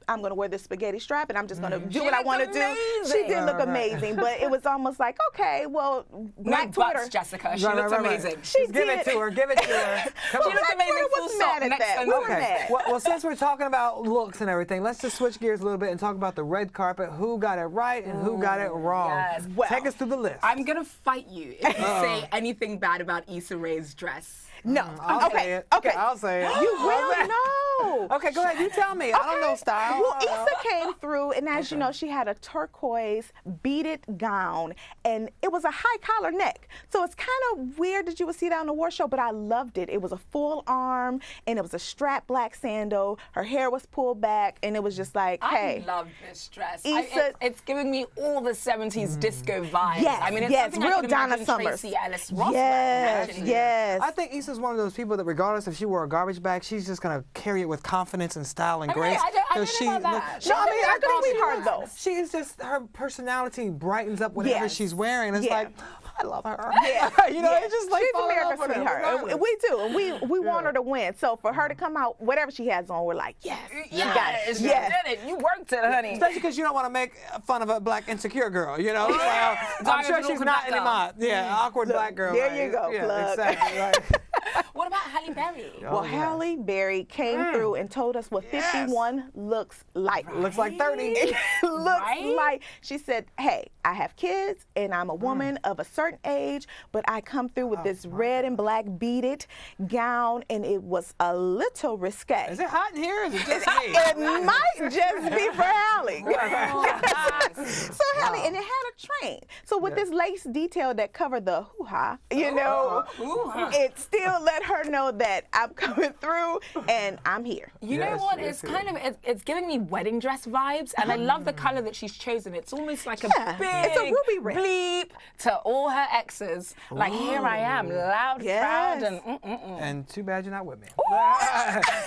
[SPEAKER 3] I'm going to wear this spaghetti strap, and I'm just going to do what I want to do. She did look amazing, but it was almost like, okay, well, Black Twitter.
[SPEAKER 2] Buts, Jessica. She looked amazing.
[SPEAKER 3] She
[SPEAKER 1] give it to her. Give it to her.
[SPEAKER 2] She looked amazing.
[SPEAKER 3] Was mad at that.
[SPEAKER 1] Okay. Well, since we're talking about looks and everything, let's just switch gears a little bit and talk about the red carpet. Who got it right and who got it wrong?
[SPEAKER 2] Yes.
[SPEAKER 1] Well, take us through the list.
[SPEAKER 2] I'm going to fight you if you say anything bad about Issa Rae's dress.
[SPEAKER 3] No.
[SPEAKER 1] I'll say it.
[SPEAKER 3] Okay.
[SPEAKER 1] I'll say it.
[SPEAKER 3] You will know.
[SPEAKER 1] Okay, go ahead. You tell me. I don't know style.
[SPEAKER 3] Well, Issa came through, and as you know, she had a turquoise beaded gown, and it was a high collar neck. So it's kind of weird that you would see that on the award show, but I loved it. It was a full arm, and it was a strapped black sandal. Her hair was pulled back, and it was just like, hey.
[SPEAKER 2] I love this dress. It's giving me all the 70s disco vibes.
[SPEAKER 3] Yes,
[SPEAKER 2] I mean, it's something
[SPEAKER 3] real
[SPEAKER 2] I could
[SPEAKER 3] Donna
[SPEAKER 2] imagine
[SPEAKER 3] Summers.
[SPEAKER 2] Tracee Ellis Ross
[SPEAKER 3] Yes.
[SPEAKER 1] I think Issa's one of those people that regardless if she wore a garbage bag, she's just going to carry it with confidence and style and grace.
[SPEAKER 2] I don't know about that.
[SPEAKER 3] No, I mean, I agree with her, though.
[SPEAKER 1] She is just, her personality brightens up whatever she's wearing. It's like, I love her. You know, it's just like
[SPEAKER 3] she's America's sweetheart. We do, and we want her to win. So for her to come out, whatever she has on, we're like, yes, you got it.
[SPEAKER 2] You did it. You worked it, honey.
[SPEAKER 1] Especially because you don't want to make fun of a black insecure girl, you know? I'm sure she's not anymore. Yeah, awkward black girl.
[SPEAKER 3] There you go, plug.
[SPEAKER 1] Exactly, right.
[SPEAKER 2] What about Halle Berry?
[SPEAKER 3] Well, Halle Berry came through and told us what 51 looks like.
[SPEAKER 1] Looks like 30.
[SPEAKER 3] It looks like, she said, hey, I have kids and I'm a woman of a certain age, but I come through with this red and black beaded gown, and it was a little risque.
[SPEAKER 1] Is it hot in here? Or is it just me?
[SPEAKER 3] It might just be for Halle. So Halle, and it had a train. So with this lace detail that covered the hoo-ha, you know, it still let her know that I'm coming through and I'm here.
[SPEAKER 2] You know what? It's kind of, it's giving me wedding dress vibes, and I love the color that she's chosen. It's almost like a big
[SPEAKER 3] it's a ruby red.
[SPEAKER 2] Bleep to all her exes. Like, here I am, loud, proud,
[SPEAKER 1] and too bad you're not with me.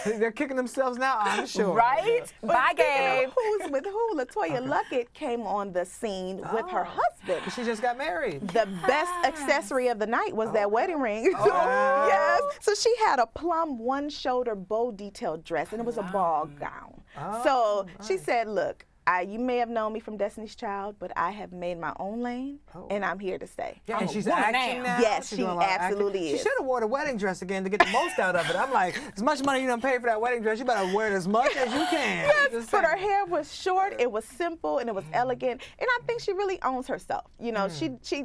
[SPEAKER 1] They're kicking themselves now, I'm sure.
[SPEAKER 2] Right? Bye, Gabe.
[SPEAKER 3] Who's with who? LaToya Luckett came on the scene with her husband.
[SPEAKER 1] She just got married.
[SPEAKER 3] The best accessory of the night was that wedding ring. Yes. So she had a plum one-shoulder bow detail dress, and it was a ball gown. So she said, look, you may have known me from Destiny's Child, but I have made my own lane, and I'm here to stay.
[SPEAKER 1] Yeah, and she's acting now.
[SPEAKER 3] Yes,
[SPEAKER 1] She's
[SPEAKER 3] she
[SPEAKER 1] doing a lot of acting.
[SPEAKER 3] absolutely is.
[SPEAKER 1] She should have worn a wedding dress again to get the most out of it. I'm like, as much money you done paid for that wedding dress, you better wear it as much as you can.
[SPEAKER 3] Yes, but her hair was short, it was simple, and it was elegant, and I think she really owns herself. You know,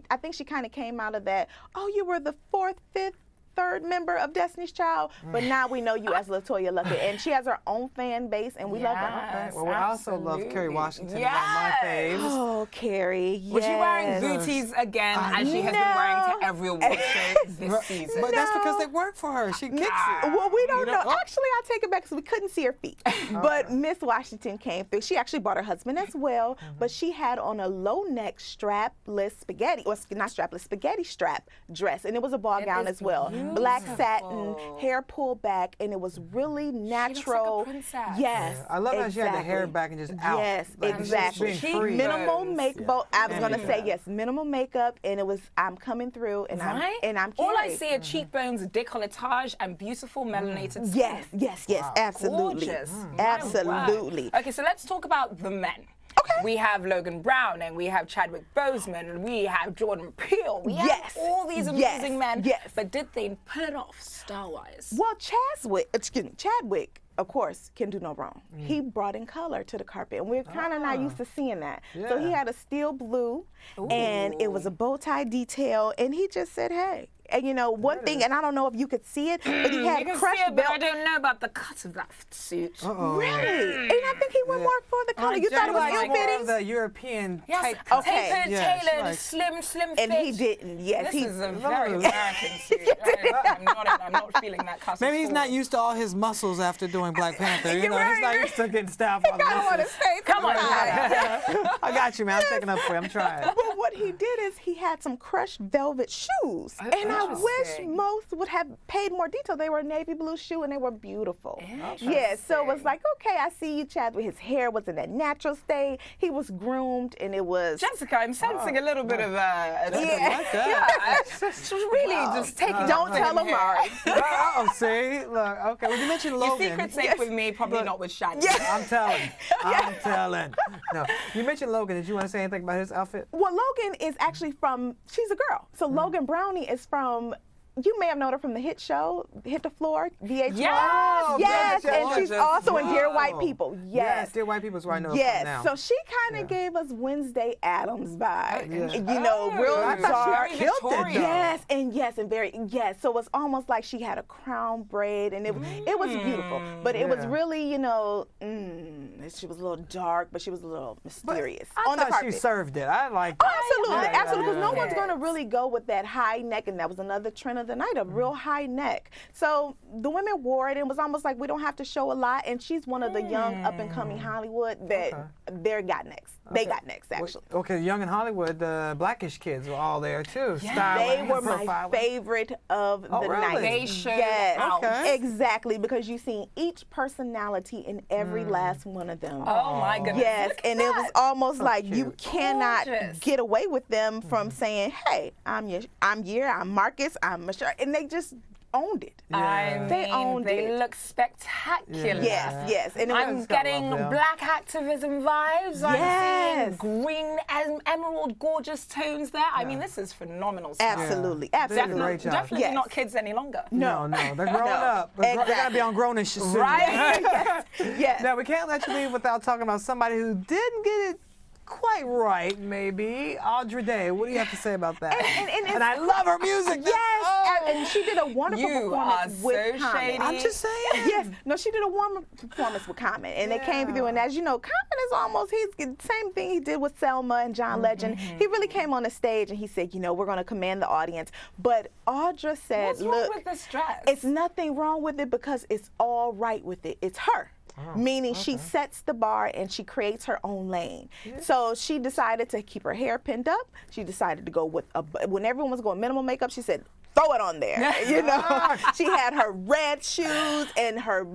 [SPEAKER 3] I think she kind of came out of that, oh, you were the 4th, 5th, 3rd member of Destiny's Child, but now we know you as LaToya Luckett, and she has her own fan base, and we love her.
[SPEAKER 1] Okay. Well, we also love Kerry Washington, one of my faves.
[SPEAKER 3] Oh, Carrie, yes.
[SPEAKER 2] Was she wearing booties again, as she has been wearing to every award show this season?
[SPEAKER 1] But that's because they work for her. She kicks it.
[SPEAKER 3] Well, we don't know. Actually, I'll take it back because we couldn't see her feet. But Miss Washington came through. She actually brought her husband as well, but she had on a low-neck strapless spaghetti, or not strapless, spaghetti strap dress, and it was a ball gown as well. Black satin, hair pulled back, and it was really natural.
[SPEAKER 2] She looks like a princess.
[SPEAKER 3] Yes,
[SPEAKER 1] I love how she had the hair back and just out.
[SPEAKER 3] Yes,
[SPEAKER 1] like,
[SPEAKER 3] exactly. Minimal makeup. I was gonna say yes, minimal makeup, and it was. I'm coming through, and I'm Carrie.
[SPEAKER 2] All I see are cheekbones, décolletage, and beautiful melanated skin.
[SPEAKER 3] Yes, absolutely,
[SPEAKER 2] Gorgeous.
[SPEAKER 3] absolutely.
[SPEAKER 2] Okay, so let's talk about the men. Okay. We have Logan Brown, and we have Chadwick Boseman, and we have Jordan Peele. We have all these amazing men. Yes. But did they pull it off star-wise?
[SPEAKER 3] Well, Chadwick, of course, can do no wrong. He brought in color to the carpet, and we're kind of not used to seeing that. Yeah. So he had a steel blue, and it was a bow tie detail, and he just said, hey. And you know, one thing, and I don't know if you could see it, but he had crushed belt.
[SPEAKER 2] But I don't know about the cut of that suit.
[SPEAKER 3] Really? And I think he went more for the color. You thought it was ill-fitting?
[SPEAKER 1] The European type.
[SPEAKER 3] Okay.
[SPEAKER 2] Tailored, slim fit.
[SPEAKER 3] And he didn't. Yes,
[SPEAKER 2] this is a very American suit. I'm not feeling that cut.
[SPEAKER 1] Maybe he's not used to all his muscles after doing Black Panther. You know, he's not used to getting staffed on the muscles.
[SPEAKER 2] Come on,
[SPEAKER 1] I got you, man. I'm taking up for you. I'm trying.
[SPEAKER 3] But what he did is he had some crushed velvet shoes, and I wish most would have paid more detail. They were a navy blue shoe, and they were beautiful. Yeah, so it was like, okay, I see you, Chadwick. His hair was in that natural state. He was groomed, and it was.
[SPEAKER 2] Jessica, I'm sensing a little bit of
[SPEAKER 1] just
[SPEAKER 2] really just take it.
[SPEAKER 3] Don't tell him, Mari.
[SPEAKER 1] Oh, see, look, okay. Well, you mentioned Logan.
[SPEAKER 2] Your secret's safe with me, probably not with Shaggy.
[SPEAKER 1] I'm telling. No, you mentioned Logan. Did you want to say anything about his outfit?
[SPEAKER 3] Well, Logan is actually from. She's a girl. So Logan Brownie is from. You may have known her from the hit show, Hit the Floor, VH1. Yes, and she's also in Dear White People. Yes,
[SPEAKER 1] Dear White People is where I know her from now.
[SPEAKER 3] So she kind of gave us Wednesday Addams vibe. You know, real dark. And very. So it was almost like she had a crown braid, and it was beautiful. But it was really, you know, she was a little dark, but she was a little mysterious.
[SPEAKER 1] I thought she served it. I like that.
[SPEAKER 3] Absolutely, because no one's going to really go with that high neck, and that was another trend of the night, a real high neck. So the women wore it, and it was almost like we don't have to show a lot, and she's one of the young up-and-coming Hollywood that they got next. They got next, actually.
[SPEAKER 1] Okay, young in Hollywood, the Blackish kids were all there, too.
[SPEAKER 3] They were my favorite of the night.
[SPEAKER 2] They showed out.
[SPEAKER 3] Exactly, because you've seen each personality in every last one of them.
[SPEAKER 2] Oh, my goodness.
[SPEAKER 3] Yes, and it was almost like you cannot get away with them from saying, hey, I'm Marcus, I'm Michelle, and they just owned it. They owned it.
[SPEAKER 2] They look spectacular.
[SPEAKER 3] Yes. And
[SPEAKER 2] I'm getting black activism vibes. I'm seeing green, emerald, gorgeous tones there. I mean, this is phenomenal stuff.
[SPEAKER 3] Absolutely.
[SPEAKER 2] Definitely not kids any longer.
[SPEAKER 1] No, they're growing up. They gotta be on grownish soon.
[SPEAKER 3] Right? Yes.
[SPEAKER 1] Now, we can't let you leave without talking about somebody who didn't get it quite right, maybe. Audra Day, what do you have to say about that? And I love her music.
[SPEAKER 3] Yes, and she did a wonderful performance with Common.
[SPEAKER 1] Shady. I'm just saying.
[SPEAKER 3] Yes, no, she did a wonderful performance with Common, and it came through. And as you know, Common is almost the same thing he did with Selma and John Legend. He really came on the stage and he said, you know, we're going to command the audience. But Audra said,
[SPEAKER 2] what's wrong with this dress?
[SPEAKER 3] It's nothing wrong with it because it's all right with it. It's her. Meaning she sets the bar and she creates her own lane. So she decided to keep her hair pinned up. She decided to go with, when everyone was going minimal makeup, she said, throw it on there. You know, she had her red shoes and her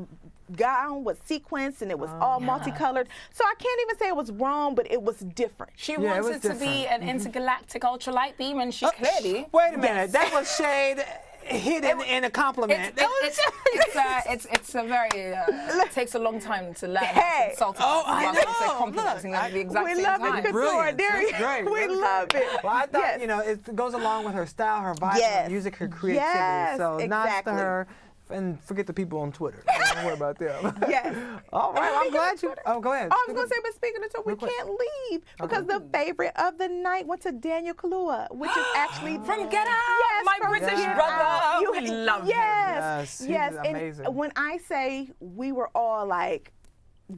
[SPEAKER 3] gown was sequenced and it was all multicolored. So I can't even say it was wrong, but it was different.
[SPEAKER 2] She wanted to be an intergalactic ultralight beam, and she clearly.
[SPEAKER 1] Wait a minute, that was shade hidden in a compliment.
[SPEAKER 2] It's a very, it takes a long time to learn how to insult a person while also complimenting them at the exact same time.
[SPEAKER 3] We love it,
[SPEAKER 1] Brilliant.
[SPEAKER 3] Couture.
[SPEAKER 1] Great.
[SPEAKER 3] We love it.
[SPEAKER 1] Well, I thought, you know, it goes along with her style, her vibe, her music, her creativity.
[SPEAKER 3] Yes,
[SPEAKER 1] so nods to
[SPEAKER 3] exactly.
[SPEAKER 1] her. And forget the people on Twitter. Don't worry about them.
[SPEAKER 3] Yes.
[SPEAKER 1] All right, I'm glad you. Oh, go ahead.
[SPEAKER 3] Oh, I was going to say, but speaking of Twitter, we can't leave because the favorite of the night went to Daniel Kaluuya, which is actually
[SPEAKER 2] From Get Out,
[SPEAKER 3] yes,
[SPEAKER 2] my
[SPEAKER 3] from
[SPEAKER 2] British
[SPEAKER 3] Get
[SPEAKER 2] brother.
[SPEAKER 3] Out.
[SPEAKER 2] We love him.
[SPEAKER 3] Yes,
[SPEAKER 1] he's
[SPEAKER 3] yes.
[SPEAKER 1] amazing.
[SPEAKER 3] And when I say we were all like,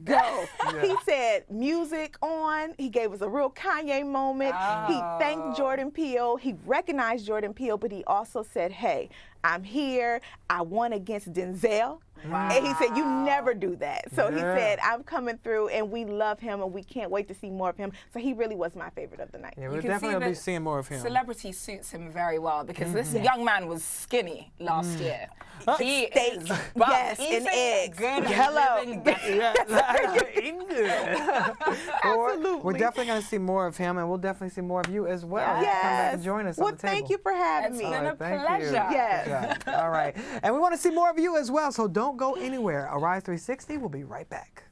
[SPEAKER 3] go. He said music on. He gave us a real Kanye moment. He thanked Jordan Peele. He recognized Jordan Peele, but he also said, hey, I'm here. I won against Denzel.
[SPEAKER 2] Wow.
[SPEAKER 3] And he said, you never do that. So he said, I'm coming through, and we love him, and we can't wait to see more of him. So he really was my favorite of the night.
[SPEAKER 1] Yeah, we'll definitely be seeing more of him.
[SPEAKER 2] Celebrity suits him very well because this young man was skinny last year. He
[SPEAKER 3] Steak,
[SPEAKER 2] is,
[SPEAKER 3] yes, and eggs.
[SPEAKER 2] Good
[SPEAKER 3] Hello.
[SPEAKER 1] Absolutely. We're definitely going to see more of him, and we'll definitely see more of you as well. Come back and join us on the table.
[SPEAKER 3] Thank you for having me.
[SPEAKER 2] It's been a
[SPEAKER 1] Thank
[SPEAKER 2] pleasure.
[SPEAKER 1] you.
[SPEAKER 3] Yes.
[SPEAKER 1] All right. And we want to see more of you as well, so don't go anywhere. Arise360 will be right back.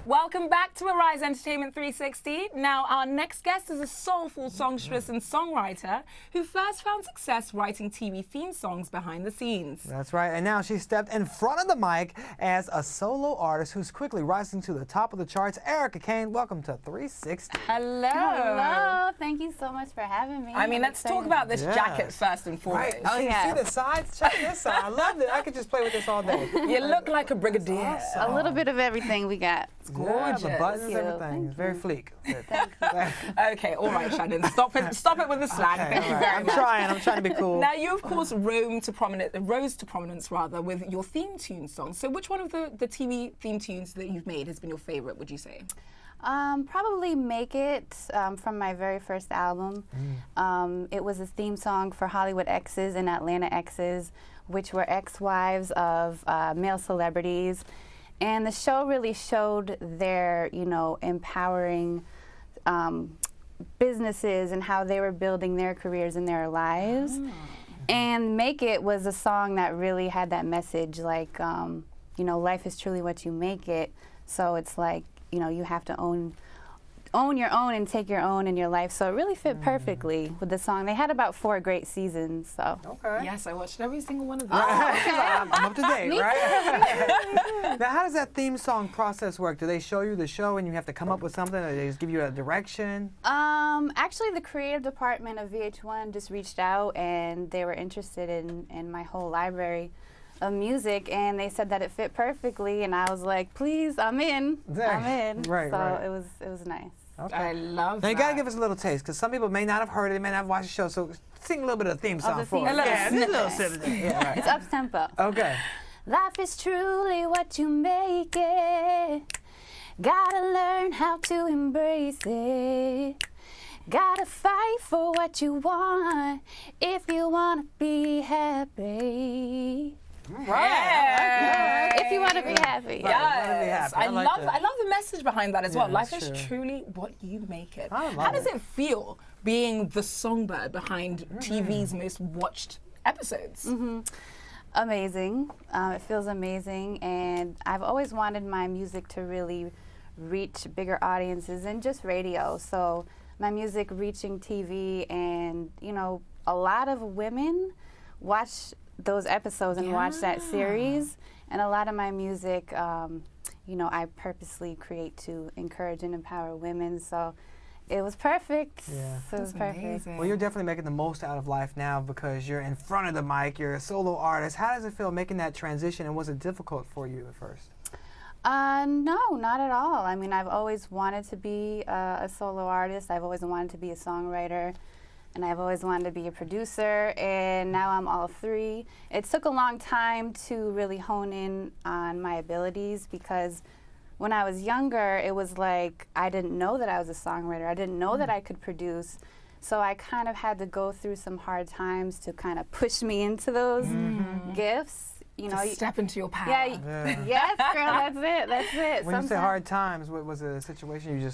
[SPEAKER 2] Welcome back to Arise Entertainment 360. Now, our next guest is a soulful songstress and songwriter who first found success writing TV theme songs behind the scenes.
[SPEAKER 1] That's right, and now she stepped in front of the mic as a solo artist who's quickly rising to the top of the charts. Arika Kane, welcome to 360.
[SPEAKER 2] Hello.
[SPEAKER 4] Hello. Thank you so much for having me.
[SPEAKER 2] I mean, let's talk about this jacket first and foremost.
[SPEAKER 1] Right. See the sides? Check this side. I love it. I could just play with this all day.
[SPEAKER 2] You look like a brigadier.
[SPEAKER 4] A little bit of everything we got.
[SPEAKER 2] Gorgeous.
[SPEAKER 1] Yeah, the buttons,
[SPEAKER 4] Thank you.
[SPEAKER 1] everything. It's very fleek.
[SPEAKER 2] Okay, all right, Shannon. Stop it with the slang.
[SPEAKER 1] Okay,
[SPEAKER 2] Thank you
[SPEAKER 1] all right.
[SPEAKER 2] very
[SPEAKER 1] I'm
[SPEAKER 2] much.
[SPEAKER 1] trying to be cool.
[SPEAKER 2] Now, you, of course, rose to prominence rather, with your theme tune songs. So which one of the TV theme tunes that you've made has been your favorite, would you say?
[SPEAKER 4] Probably Make It from my very first album. It was a theme song for Hollywood Exes and Atlanta Exes, which were ex-wives of male celebrities. And the show really showed their, empowering businesses and how they were building their careers and their lives. And Make It was a song that really had that message, like, life is truly what you make it. So it's like, you have to own your own and take your own in your life. So it really fit perfectly with the song. They had about 4 great seasons. So.
[SPEAKER 1] Okay.
[SPEAKER 2] Yes, I watched every single one of them.
[SPEAKER 1] I'm up to date, right? Now, how does that theme song process work? Do they show you the show and you have to come up with something, or they just give you a direction?
[SPEAKER 4] Actually, the creative department of VH1 just reached out, and they were interested in my whole library of music, and they said that it fit perfectly, and I was like, please, I'm in. I'm in.
[SPEAKER 1] Right,
[SPEAKER 4] so
[SPEAKER 1] right.
[SPEAKER 4] it was nice.
[SPEAKER 1] Okay.
[SPEAKER 2] I love
[SPEAKER 1] Now,
[SPEAKER 2] that.
[SPEAKER 1] you got to give us a little taste, because some people may not have heard it, they may not have watched the show, so sing a little bit of the theme song
[SPEAKER 4] the
[SPEAKER 1] for
[SPEAKER 4] theme
[SPEAKER 1] us.
[SPEAKER 4] song.
[SPEAKER 1] Yeah, just a little snippet. Yeah, right.
[SPEAKER 4] It's up-tempo.
[SPEAKER 1] Okay.
[SPEAKER 4] Life is truly what you make it. Gotta learn how to embrace it. Gotta fight for what you want if you wanna be happy.
[SPEAKER 1] Right.
[SPEAKER 4] If you wanna be happy.
[SPEAKER 2] Yes, I
[SPEAKER 1] like
[SPEAKER 2] love
[SPEAKER 1] that.
[SPEAKER 2] the message behind that as well.
[SPEAKER 1] that's
[SPEAKER 2] Life is
[SPEAKER 1] true.
[SPEAKER 2] truly what you make it.
[SPEAKER 1] I love
[SPEAKER 2] How does
[SPEAKER 1] it.
[SPEAKER 2] it feel being the songbird behind TV's most watched episodes?
[SPEAKER 4] Amazing. It feels amazing, and I've always wanted my music to really reach bigger audiences than just radio. So my music reaching TV, and a lot of women watch those episodes and watch that series, and a lot of my music, I purposely create to encourage and empower women. So it was perfect.
[SPEAKER 1] Yeah.
[SPEAKER 4] So it was perfect.
[SPEAKER 2] Amazing.
[SPEAKER 1] Well, you're definitely making the most out of life now because you're in front of the mic, you're a solo artist. How does it feel making that transition, and was it difficult for you at first?
[SPEAKER 4] No, not at all. I mean, I've always wanted to be a solo artist. I've always wanted to be a songwriter, and I've always wanted to be a producer, and now I'm all 3. It took a long time to really hone in on my abilities, because when I was younger, it was like I didn't know that I was a songwriter. I didn't know that I could produce. So I kind of had to go through some hard times to kind of push me into those gifts, you know,
[SPEAKER 2] Step into your power.
[SPEAKER 4] yeah. Yes, girl, that's it. That's it.
[SPEAKER 1] When you say hard times, what was the situation? You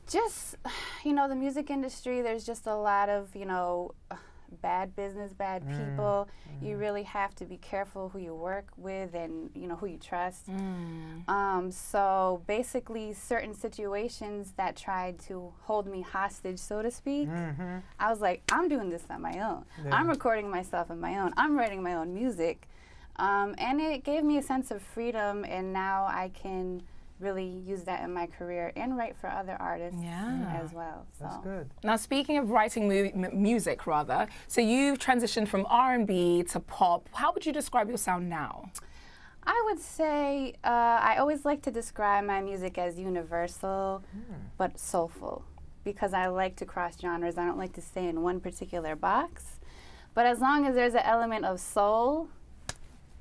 [SPEAKER 4] just, you know, the music industry, there's just a lot of, you know, bad business, bad people. You really have to be careful who you work with and, you know, who you trust. So basically certain situations that tried to hold me hostage, so to speak, I was like, I'm doing this on my own. I'm recording myself on my own. I'm writing my own music. And it gave me a sense of freedom, and now I can really use that in my career and write for other artists as well. So.
[SPEAKER 1] That's good.
[SPEAKER 2] Now, speaking of writing music, rather, so you've transitioned from R&B to pop. How would you describe your sound now?
[SPEAKER 4] I would say I always like to describe my music as universal, but soulful, because I like to cross genres. I don't like to stay in one particular box. But as long as there's an element of soul,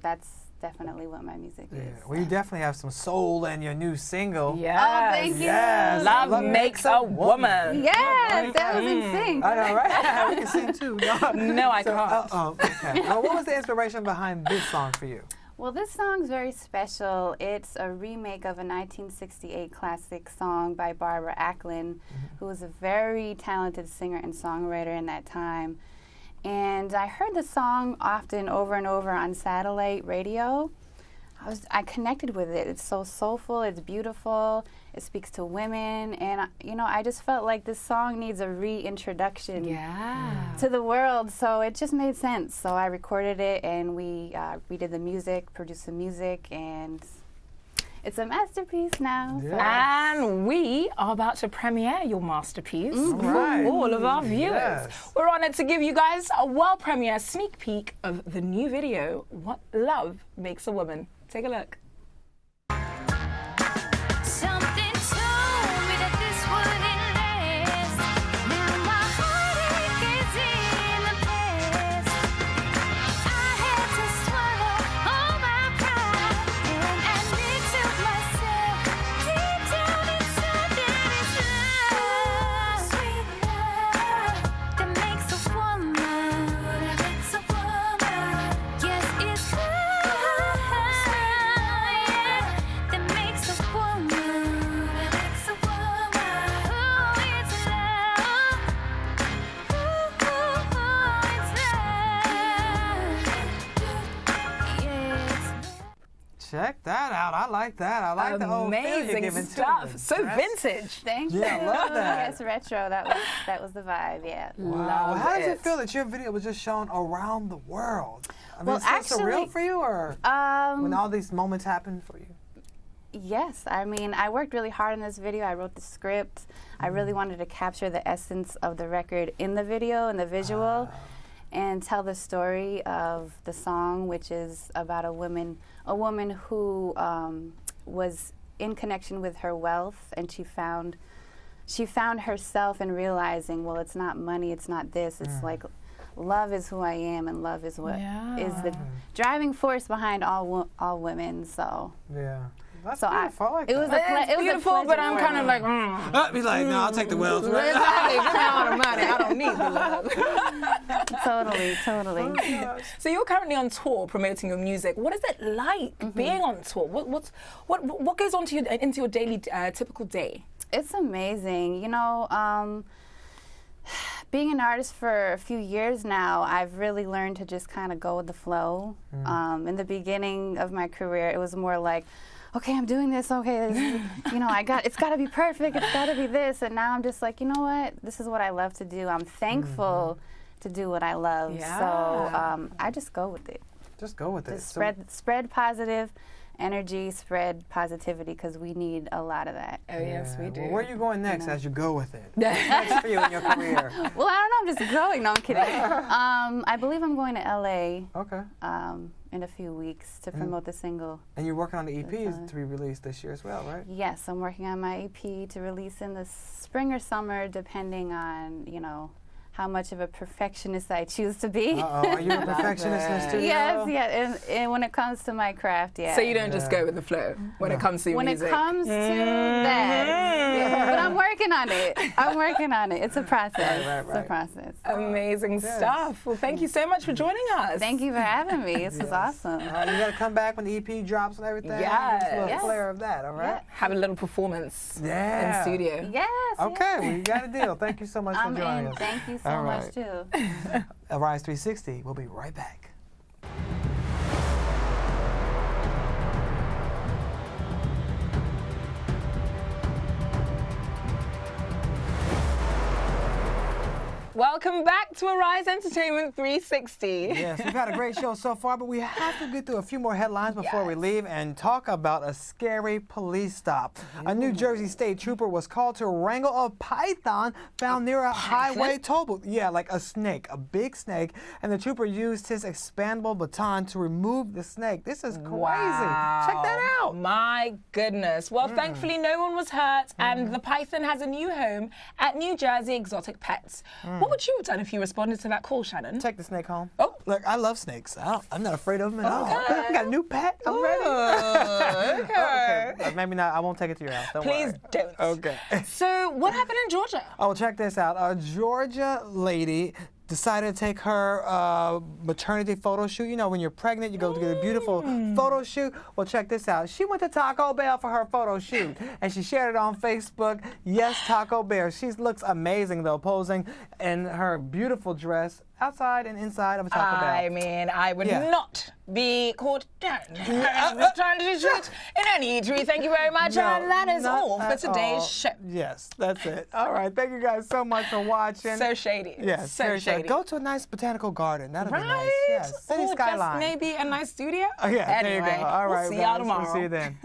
[SPEAKER 4] that's definitely what my music is.
[SPEAKER 1] Well, you definitely have some soul in your new single.
[SPEAKER 2] Yes.
[SPEAKER 4] Oh, thank you.
[SPEAKER 1] Yes.
[SPEAKER 2] Love makes a woman.
[SPEAKER 4] Yes, that was in sync.
[SPEAKER 1] I know, right? We can sing too.
[SPEAKER 2] No, I can't.
[SPEAKER 1] Okay. Well, what was the inspiration behind this song for you?
[SPEAKER 4] Well, this song's very special. It's a remake of a 1968 classic song by Barbara Acklin, who was a very talented singer and songwriter in that time. And I heard the song often over and over on satellite radio. I connected with it. It's so soulful, it's beautiful, it speaks to women, and you know, I just felt like this song needs a reintroduction to the world, so it just made sense. So I recorded it, and we did the music, produced the music, and it's a masterpiece now.
[SPEAKER 1] Yeah.
[SPEAKER 4] So.
[SPEAKER 2] And we are about to premiere your masterpiece for all of our viewers.
[SPEAKER 1] Yes.
[SPEAKER 2] We're honored to give you guys a world premiere sneak peek of the new video, What Love Makes a Woman. Take a look.
[SPEAKER 5] Something told me that this wouldn't last. Now my heartache is in the past. I had to swallow all my pride and admit to myself deep down inside that it's love, sweet love, that makes a woman, Yes, it's love, yeah, that makes a woman, Oh, it's love. It's love. Yes.
[SPEAKER 1] Check that out. I like that. I like the whole feel you're
[SPEAKER 2] Amazing
[SPEAKER 1] giving
[SPEAKER 2] stuff.
[SPEAKER 1] to it.
[SPEAKER 2] So vintage.
[SPEAKER 4] Thank you.
[SPEAKER 1] Yeah, I love that.
[SPEAKER 4] Yes, retro. That was the vibe. Yeah.
[SPEAKER 1] Wow.
[SPEAKER 2] Love
[SPEAKER 1] How does
[SPEAKER 2] it.
[SPEAKER 1] it feel that your video was just shown around the world? I mean,
[SPEAKER 4] Well,
[SPEAKER 1] is that surreal
[SPEAKER 4] actually,
[SPEAKER 1] for you, or when all these moments happen for you?
[SPEAKER 4] Yes, I mean, I worked really hard on this video. I wrote the script. I really wanted to capture the essence of the record in the video and the visual, and tell the story of the song, which is about a woman who was in connection with her wealth, and she found herself in realizing, well, it's not money, it's not this, it's like love is who I am, and love is what is the driving force behind all women. So
[SPEAKER 1] Yeah. That's
[SPEAKER 4] So
[SPEAKER 1] beautiful. I like
[SPEAKER 4] it was
[SPEAKER 1] that.
[SPEAKER 4] a
[SPEAKER 2] It's beautiful, but I'm kind of like,
[SPEAKER 1] I'd be like, no, I'll take the wealth.
[SPEAKER 2] Exactly. Give me all the money. I don't need the love.
[SPEAKER 4] totally.
[SPEAKER 2] So you're currently on tour promoting your music. What is it like being on tour? What goes on into your daily typical day?
[SPEAKER 4] It's amazing. You know, being an artist for a few years now, I've really learned to just kind of go with the flow. In the beginning of my career, it was more like, okay, I'm doing this, okay, this is, you know, it's got to be perfect, it's got to be this, and now I'm just like, you know what, this is what I love to do. I'm thankful to do what I love, so I just go with it.
[SPEAKER 1] Just go with it.
[SPEAKER 4] Just spread positive energy, spread positivity, because we need a lot of that.
[SPEAKER 2] Oh, yes, we do.
[SPEAKER 1] Well, where are you going next as you go with it? What's next for you in your career?
[SPEAKER 4] Well, I don't know, I'm just growing. No, I'm kidding. I believe I'm going to LA
[SPEAKER 1] Okay.
[SPEAKER 4] in a few weeks to promote the single.
[SPEAKER 1] And you're working on the EP to be released this year as well, right?
[SPEAKER 4] Yes, I'm working on my EP to release in the spring or summer, depending on, you know, how much of a perfectionist I choose to be.
[SPEAKER 1] Are you a perfectionist in the studio?
[SPEAKER 4] Yes, yeah, and when it comes to my craft, yeah.
[SPEAKER 2] So you don't just go with the flow when it comes to your
[SPEAKER 4] when
[SPEAKER 2] music.
[SPEAKER 4] it comes to that, yeah, but I'm working on it. I'm working on it. It's a process.
[SPEAKER 1] Right.
[SPEAKER 4] It's a process.
[SPEAKER 2] Amazing stuff. Well, thank you so much for joining us.
[SPEAKER 4] Thank you for having me. This was awesome.
[SPEAKER 1] You gotta come back when the EP drops and everything.
[SPEAKER 2] Yes.
[SPEAKER 1] Give us a little
[SPEAKER 4] Yes.
[SPEAKER 1] flair of that, all right?
[SPEAKER 2] Have a little performance
[SPEAKER 1] Yeah.
[SPEAKER 2] in studio.
[SPEAKER 4] Yes.
[SPEAKER 1] Okay, well, you got a deal. Thank you so much for
[SPEAKER 4] I'm
[SPEAKER 1] joining
[SPEAKER 4] in.
[SPEAKER 1] us.
[SPEAKER 4] Thank you so
[SPEAKER 1] All
[SPEAKER 4] much
[SPEAKER 1] right.
[SPEAKER 4] too.
[SPEAKER 1] Arise360, we'll be right back.
[SPEAKER 2] Welcome back to Arise Entertainment 360.
[SPEAKER 1] Yes, we've had a great show so far, but we have to get through a few more headlines before we leave and talk about a scary police stop. A New Jersey state trooper was called to wrangle a python found near a highway toll booth. Yeah, like a snake, a big snake, and the trooper used his expandable baton to remove the snake. This is crazy.
[SPEAKER 2] Wow.
[SPEAKER 1] Check that out.
[SPEAKER 2] My goodness. Well, thankfully no one was hurt, and the python has a new home at New Jersey Exotic Pets. What would you have done if you responded to that call, Shannon?
[SPEAKER 1] Take the snake home.
[SPEAKER 2] Oh.
[SPEAKER 1] Look, I love snakes. I'm not afraid of them at all. I got a new pet. I'm ready.
[SPEAKER 2] Okay.
[SPEAKER 1] Okay. Maybe not. I won't take it to your house. Don't
[SPEAKER 2] Please
[SPEAKER 1] worry.
[SPEAKER 2] don't.
[SPEAKER 1] Okay.
[SPEAKER 2] So, what happened in Georgia?
[SPEAKER 1] Oh, check this out. A Georgia lady decided to take her maternity photo shoot. You know, when you're pregnant, you go to get a beautiful photo shoot. Well, check this out. She went to Taco Bell for her photo shoot, and she shared it on Facebook. Yes, Taco Bell. She looks amazing, though, posing in her beautiful dress outside and inside of a Taco Bell.
[SPEAKER 2] I mean, I would
[SPEAKER 1] Yeah.
[SPEAKER 2] not be caught down trying to shoot in any eatery. Thank you very much.
[SPEAKER 1] No,
[SPEAKER 2] and that is
[SPEAKER 1] not
[SPEAKER 2] all for
[SPEAKER 1] at
[SPEAKER 2] today's
[SPEAKER 1] all.
[SPEAKER 2] show.
[SPEAKER 1] Yes, that's it. All right. Thank you guys so much for watching.
[SPEAKER 2] So shady.
[SPEAKER 1] Yes,
[SPEAKER 2] so
[SPEAKER 1] very
[SPEAKER 2] shady.
[SPEAKER 1] Go to a nice botanical garden. That'll be
[SPEAKER 2] Right?
[SPEAKER 1] nice. Yes. City
[SPEAKER 2] Or
[SPEAKER 1] skyline.
[SPEAKER 2] just maybe a nice studio.
[SPEAKER 1] Oh, yeah,
[SPEAKER 2] Anyway,
[SPEAKER 1] there you go. All right,
[SPEAKER 2] we'll see
[SPEAKER 1] guys.
[SPEAKER 2] y'all tomorrow.
[SPEAKER 1] We'll see you then.